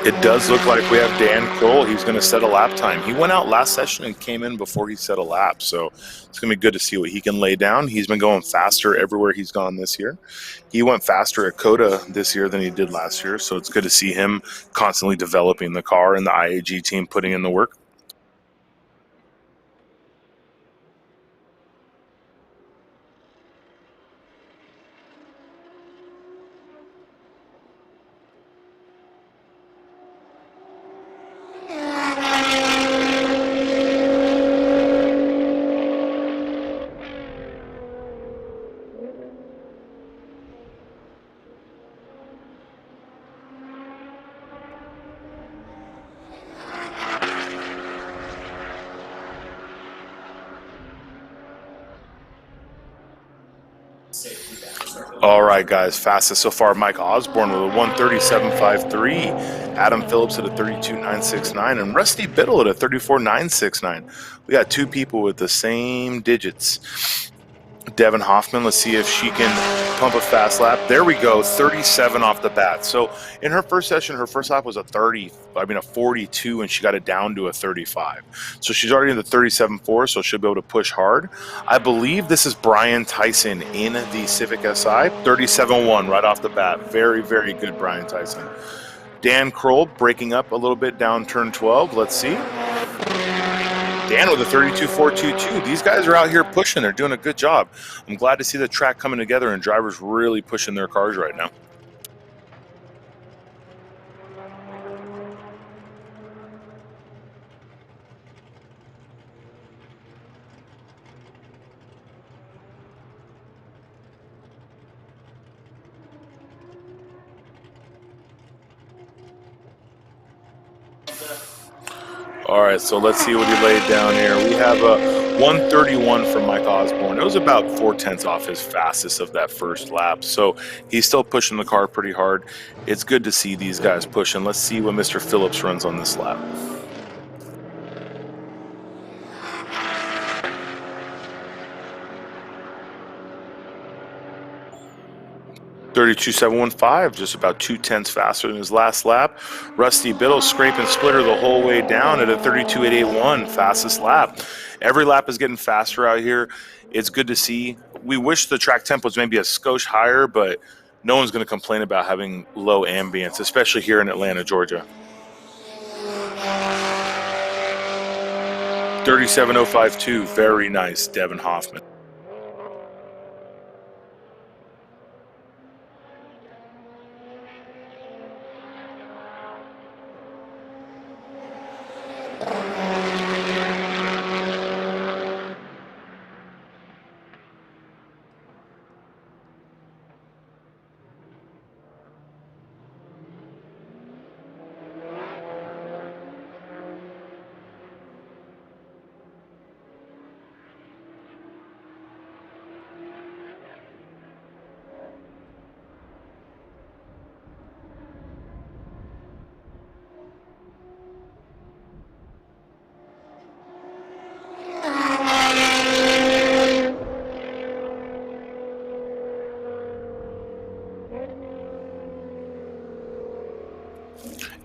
It does look like we have Dan Kroll. He's going to set a lap time. He went out last session and came in before he set a lap. So it's going to be good to see what he can lay down. He's been going faster everywhere he's gone this year. He went faster at COTA this year than he did last year. So it's good to see him constantly developing the car and the IAG team putting in the work. All right, guys, fastest so far, Mike Osborne with a 137.53, Adam Phillips at a 32.969, and Rusty Biddle at a 34.969. We got two people with the same digits. Devin Hoffman, let's see if she can pump a fast lap. There we go, 37 off the bat. So in her first session, her first lap was a 42, and she got it down to a 35. So she's already in the 37.4, so she'll be able to push hard. I believe this is Brian Tyson in the Civic Si, 37.1 right off the bat. Very, very good, Brian Tyson. Dan Kroll breaking up a little bit down turn 12. Let's see. Dan with a 32.422. These guys are out here pushing. They're doing a good job. I'm glad to see the track coming together and drivers really pushing their cars right now. All right, so let's see what he laid down here. We have a 131 from Mike Osborne. It was about 4/10 off his fastest of that first lap. So he's still pushing the car pretty hard. It's good to see these guys pushing. Let's see what Mr. Phillips runs on this lap. 32.715, just about 2/10 faster than his last lap. Rusty Biddle scraping splitter the whole way down at a 32.881, fastest lap. Every lap is getting faster out here. It's good to see. We wish the track tempo was maybe a skosh higher, but no one's going to complain about having low ambience, especially here in Atlanta, Georgia. 37.052, very nice, Devin Hoffman.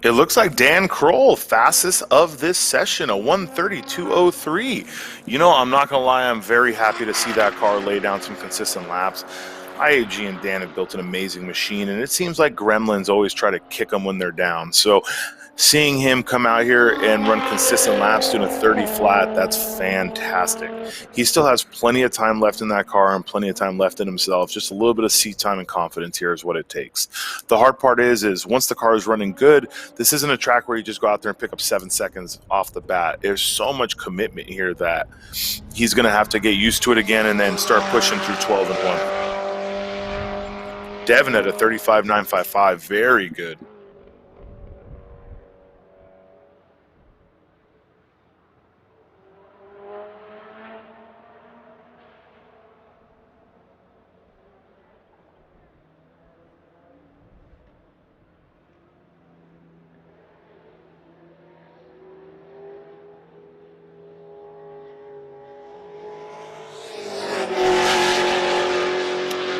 It looks like Dan Kroll, fastest of this session, a 1:32.03. You know, I'm not going to lie, I'm very happy to see that car lay down some consistent laps. IAG and Dan have built an amazing machine, and it seems like gremlins always try to kick them when they're down. So seeing him come out here and run consistent laps doing a 30 flat, that's fantastic. He still has plenty of time left in that car and plenty of time left in himself. Just a little bit of seat time and confidence here is what it takes. The hard part is once the car is running good, this isn't a track where you just go out there and pick up 7 seconds off the bat. There's so much commitment here that he's going to have to get used to it again and then start pushing through 12 and 1. Devin at a 35.955, very good.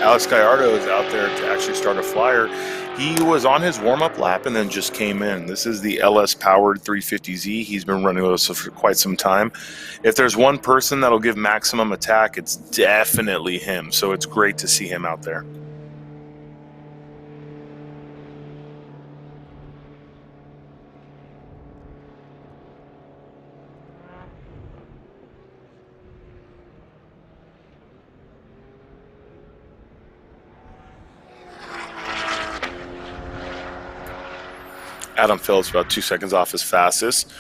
Alex Gallardo is out there to actually start a flyer. He was on his warm-up lap and then just came in. This is the LS-powered 350Z. He's been running with us for quite some time. If there's one person that'll give maximum attack, it's definitely him. So it's great to see him out there. Adam Phillips about 2 seconds off his fastest.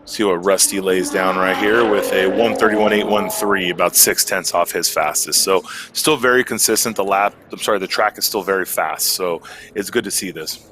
See what Rusty lays down right here with a 1:31.813, about 0.6 off his fastest. So still very consistent. The track is still very fast. So it's good to see this.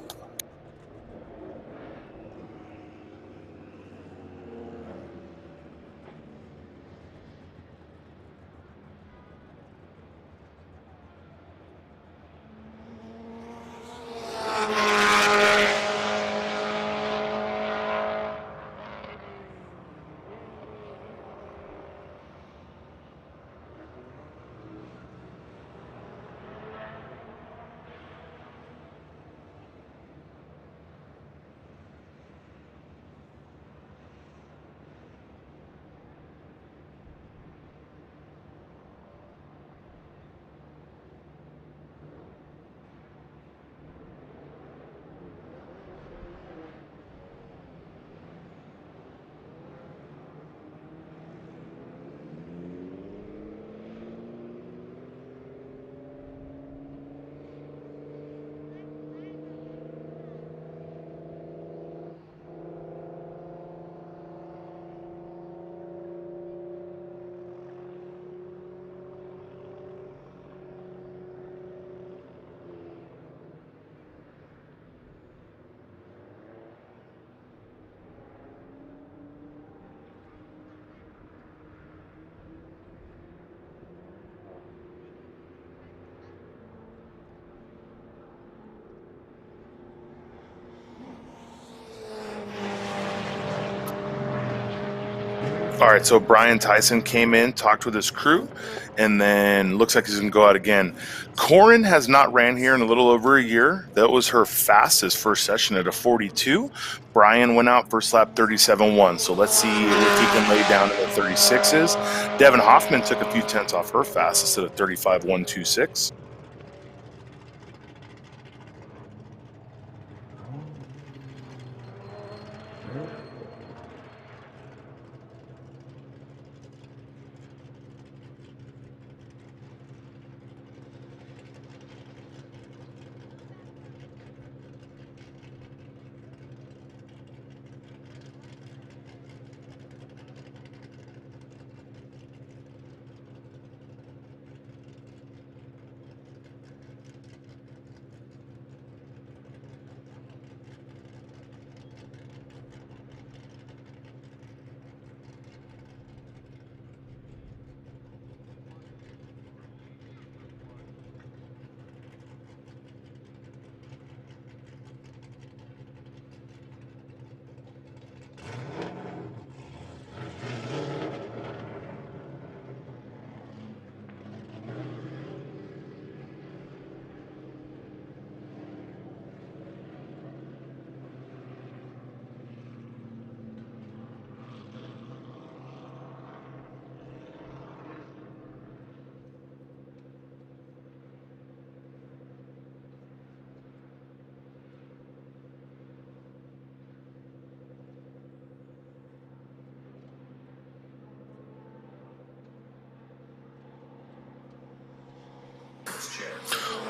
All right, so Brian Tyson came in, talked with his crew, and then looks like he's going to go out again. Corin has not ran here in a little over a year. That was her fastest first session at a 42. Brian went out first lap 37.1, so let's see if he can lay down in the 36s. Devin Hoffman took a few tenths off her fastest at a 35.126.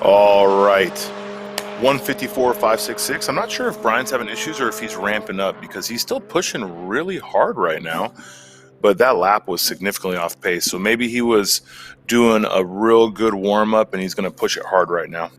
All right. 154.566. I'm not sure if Brian's having issues or if he's ramping up because he's still pushing really hard right now. But that lap was significantly off pace. So maybe he was doing a real good warm up and he's going to push it hard right now.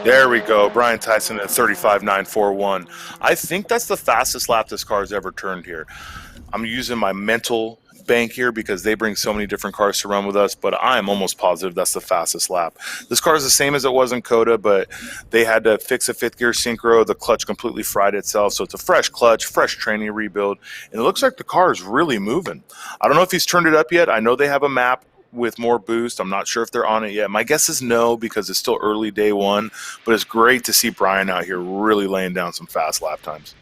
There we go. Brian Tyson at 35.941. I think that's the fastest lap this car has ever turned here. I'm using my mental bank here because they bring so many different cars to run with us, but I'm almost positive that's the fastest lap. This car is the same as it was in Coda, but they had to fix a fifth gear synchro. The clutch completely fried itself, so it's a fresh clutch, fresh training rebuild, and it looks like the car is really moving. I don't know if he's turned it up yet. I know they have a map with more boost. I'm not sure if they're on it yet. My guess is no because it's still early day one, but it's great to see Brian out here really laying down some fast lap times.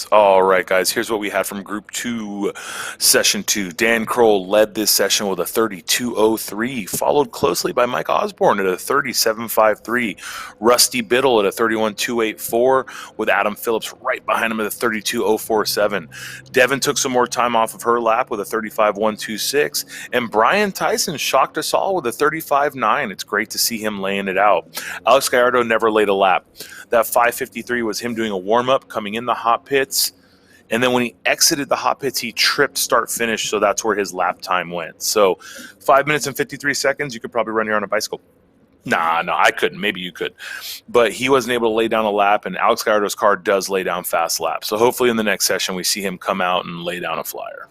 All right, guys, here's what we had from Group 2, Session 2. Dan Kroll led this session with a 32.03, followed closely by Mike Osborne at a 37.53, Rusty Biddle at a 31.284, with Adam Phillips right behind him at a 32.047. Devin took some more time off of her lap with a 35.126, and Brian Tyson shocked us all with a 35.9. It's great to see him laying it out. Alex Gallardo never laid a lap. That 5:53 was him doing a warm-up, coming in the hot pits, and then when he exited the hot pits, he tripped start finish, so that's where his lap time went. So 5 minutes and 53 seconds, you could probably run here on a bicycle. Nah, no, I couldn't. Maybe you could. But he wasn't able to lay down a lap, and Alex Gallardo's car does lay down fast laps. So hopefully in the next session, we see him come out and lay down a flyer.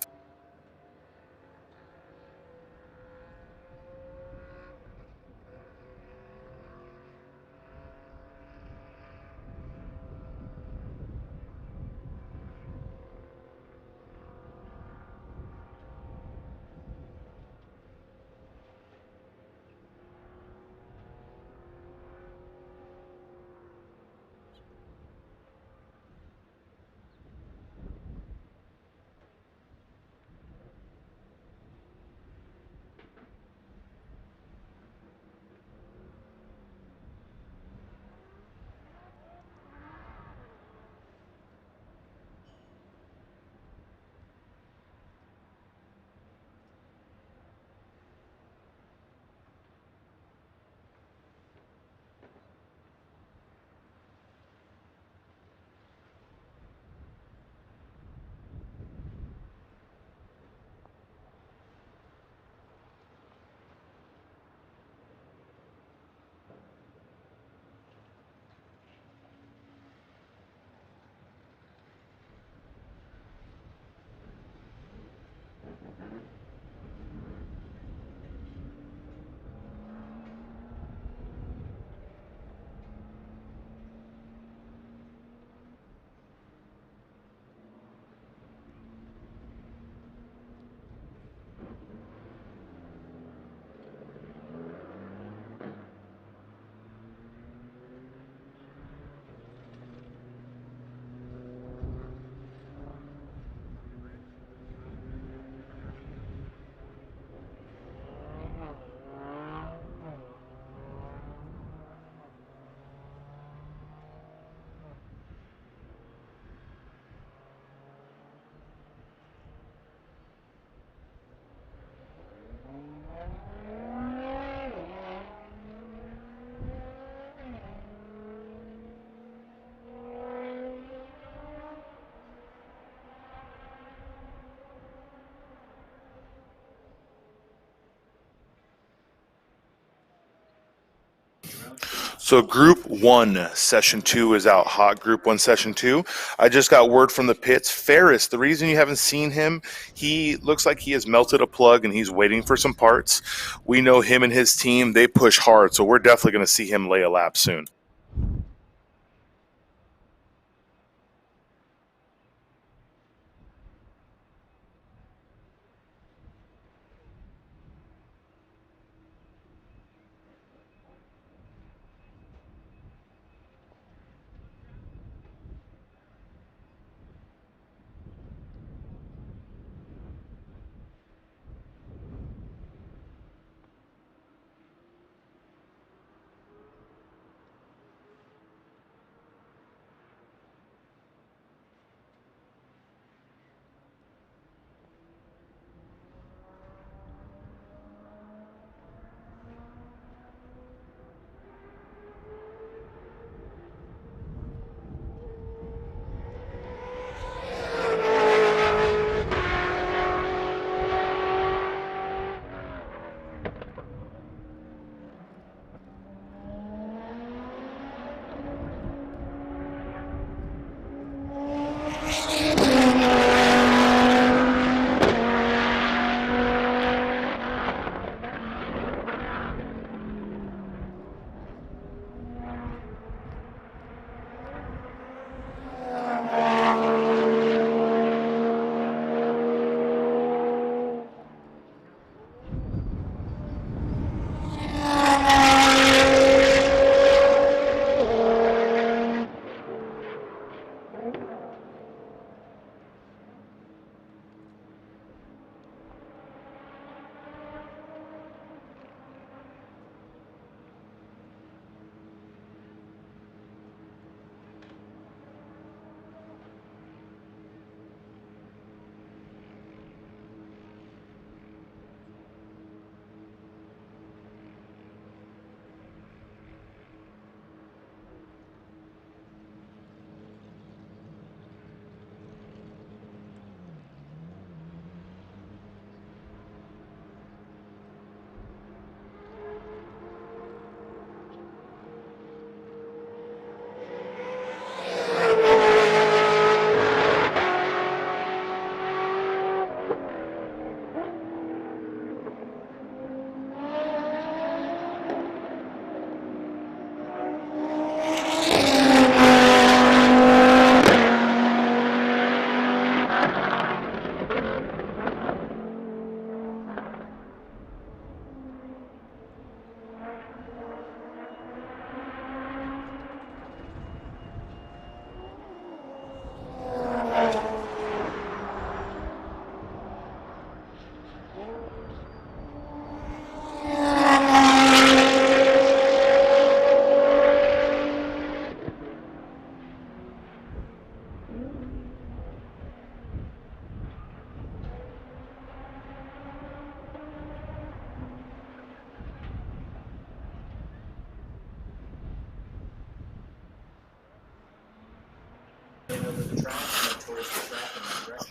So Group 1, Session 2 is out hot. Group 1, Session 2. I just got word from the pits. Ferris, the reason you haven't seen him, he looks like he has melted a plug and he's waiting for some parts. We know him and his team, they push hard, so we're definitely going to see him lay a lap soon.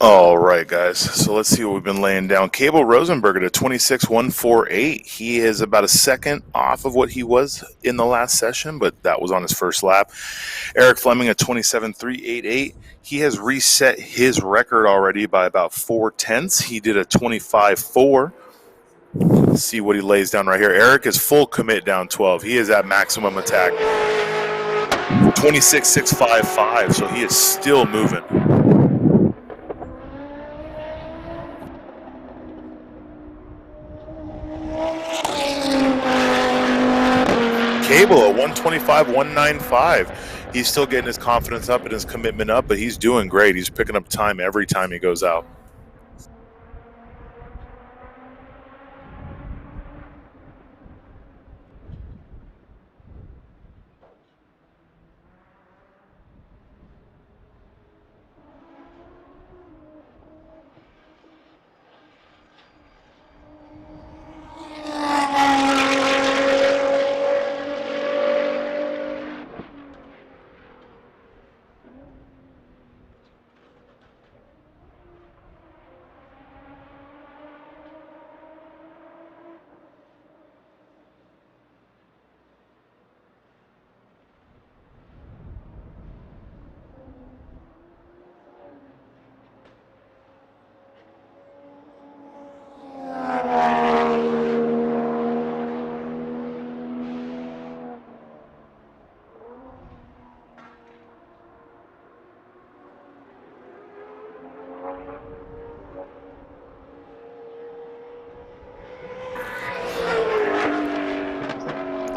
All right, guys. So let's see what we've been laying down. Cable Rosenberg at a 26.148. He is about a second off of what he was in the last session, but that was on his first lap. Eric Fleming at 27.388. He has reset his record already by about 4/10. He did a 25.4. Let's see what he lays down right here. Eric is full commit down 12. He is at maximum attack. 26.655. So he is still moving. Cable at 125.195. He's still getting his confidence up and his commitment up, but he's doing great. He's picking up time every time he goes out.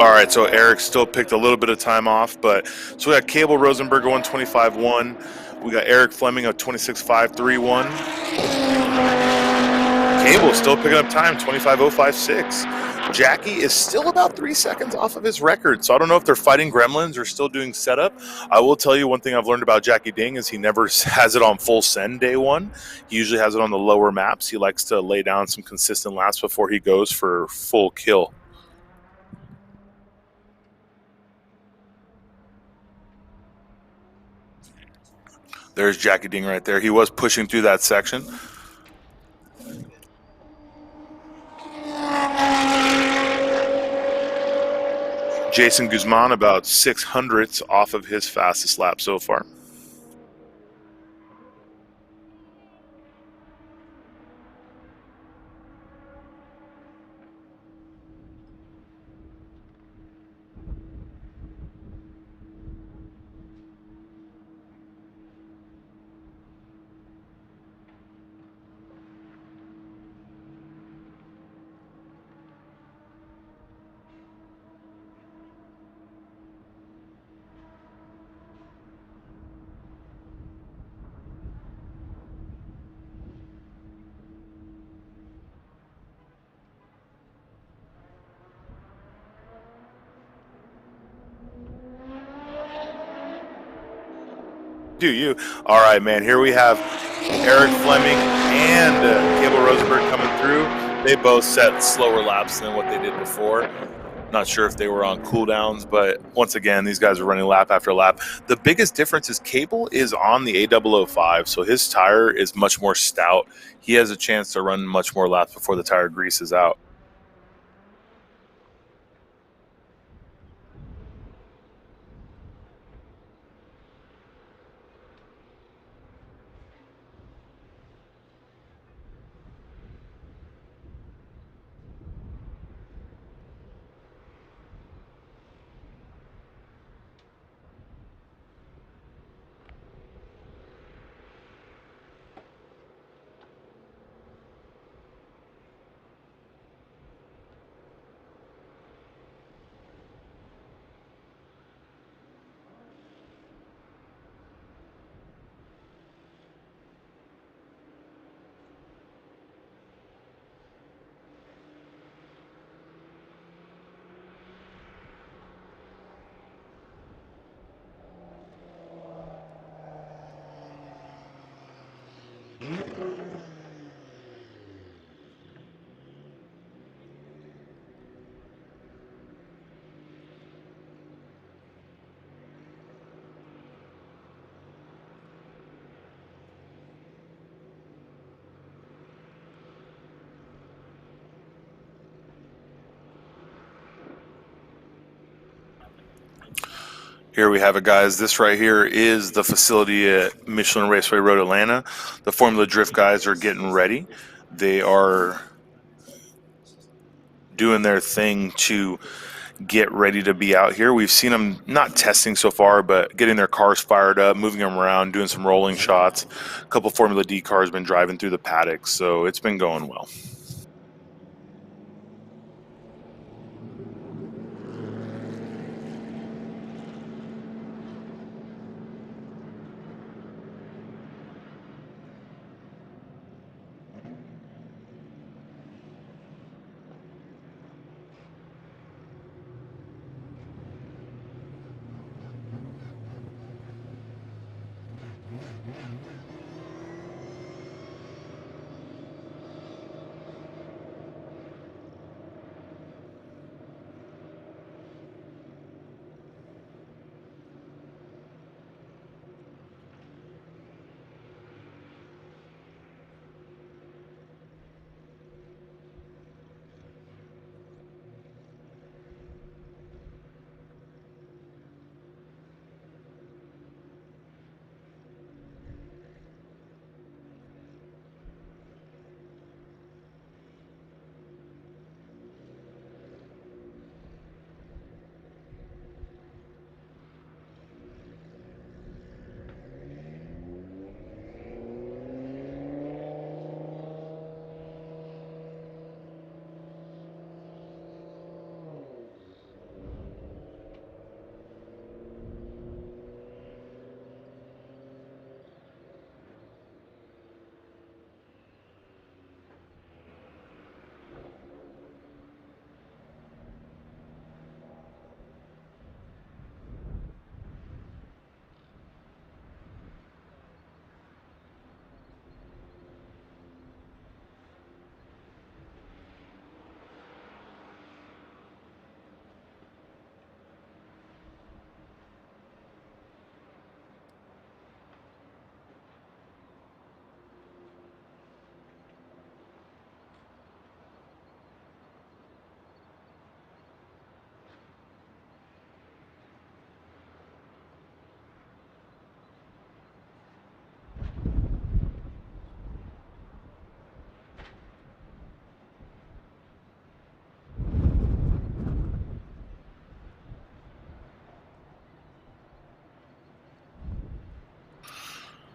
All right, so Eric still picked a little bit of time off, but so we got Cable Rosenberg going 25.1. We got Eric Fleming at 26.531. Cable still picking up time, 25.056. Jackie is still about 3 seconds off of his record, so I don't know if they're fighting gremlins or still doing setup. I will tell you one thing I've learned about Jackie Ding is he never has it on full send day one. He usually has it on the lower maps. He likes to lay down some consistent laps before he goes for full kill. There's Jackie Ding right there. He was pushing through that section. Jason Guzman about 600ths off of his fastest lap so far. Do you? All right, man. Here we have Eric Fleming and Cable Rosenberg coming through. They both set slower laps than what they did before. Not sure if they were on cooldowns, but once again, these guys are running lap after lap. The biggest difference is Cable is on the A005, so his tire is much more stout. He has a chance to run much more laps before the tire greases out. Here we have it, guys. This right here is the facility at Michelin Raceway Road, Atlanta. The Formula Drift guys are getting ready. They are doing their thing to get ready to be out here. We've seen them not testing so far, but getting their cars fired up, moving them around, doing some rolling shots. A couple Formula D cars been driving through the paddock, so it's been going well.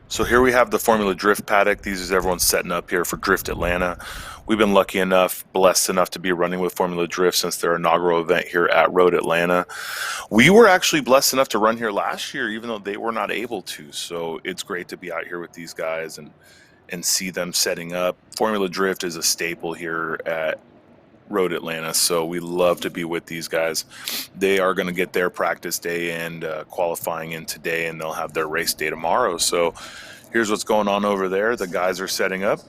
So here we have the Formula Drift paddock. These is everyone setting up here for Drift Atlanta. We've been lucky enough, blessed enough to be running with Formula Drift since their inaugural event here at Road Atlanta. We were actually blessed enough to run here last year, even though they were not able to. So it's great to be out here with these guys and see them setting up. Formula Drift is a staple here at Road Atlanta, so we love to be with these guys. They are going to get their practice day and qualifying in today, and they'll have their race day tomorrow. So here's what's going on over there. The guys are setting up.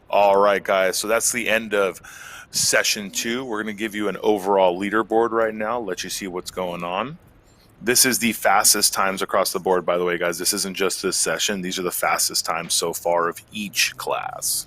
All right, guys. So that's the end of session 2. We're going to give you an overall leaderboard right now, let you see what's going on. This is the fastest times across the board, by the way, guys. This isn't just this session. These are the fastest times so far of each class.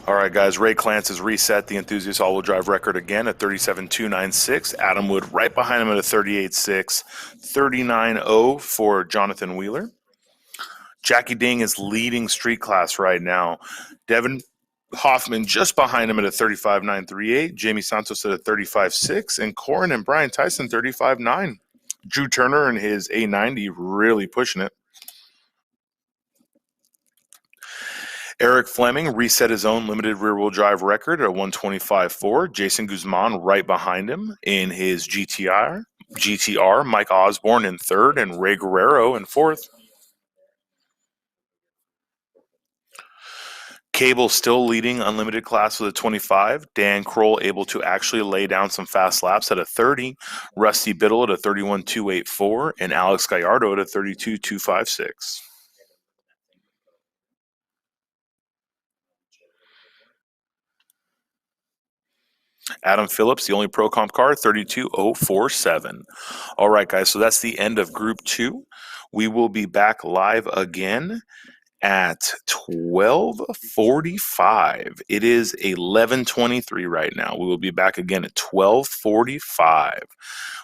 All right, guys, Ray Clance has reset the enthusiast all-wheel drive record again at 37.296. Adam Wood right behind him at a 38.6. 39.0 for Jonathan Wheeler. Jackie Ding is leading street class right now. Devin Hoffman just behind him at a 35.938. Jamie Santos at a 35.6. And Corin and Brian Tyson 35.9. Drew Turner and his A90 really pushing it. Eric Fleming reset his own limited rear-wheel drive record at a 125.4. Jason Guzman right behind him in his GTR. Mike Osborne in third and Ray Guerrero in fourth. Cable still leading unlimited class with a 25. Dan Kroll able to actually lay down some fast laps at a 30. Rusty Biddle at a 31.284 and Alex Gallardo at a 32.256. Adam Phillips, the only pro comp car, 32.047. All right, guys, so that's the end of Group 2. We will be back live again at 12:45. It is 11:23 right now. We will be back again at 12:45.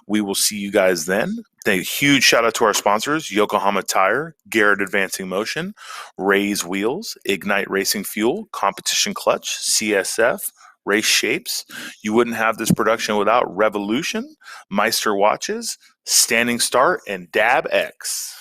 We will see you guys then. A huge shout out to our sponsors, Yokohama Tire, Garrett Advancing Motion, Ray's Wheels, Ignite Racing Fuel, Competition Clutch, CSF, Race Shapes. You wouldn't have this production without Revolution, Meister Watches, Standing Start, and Dab X.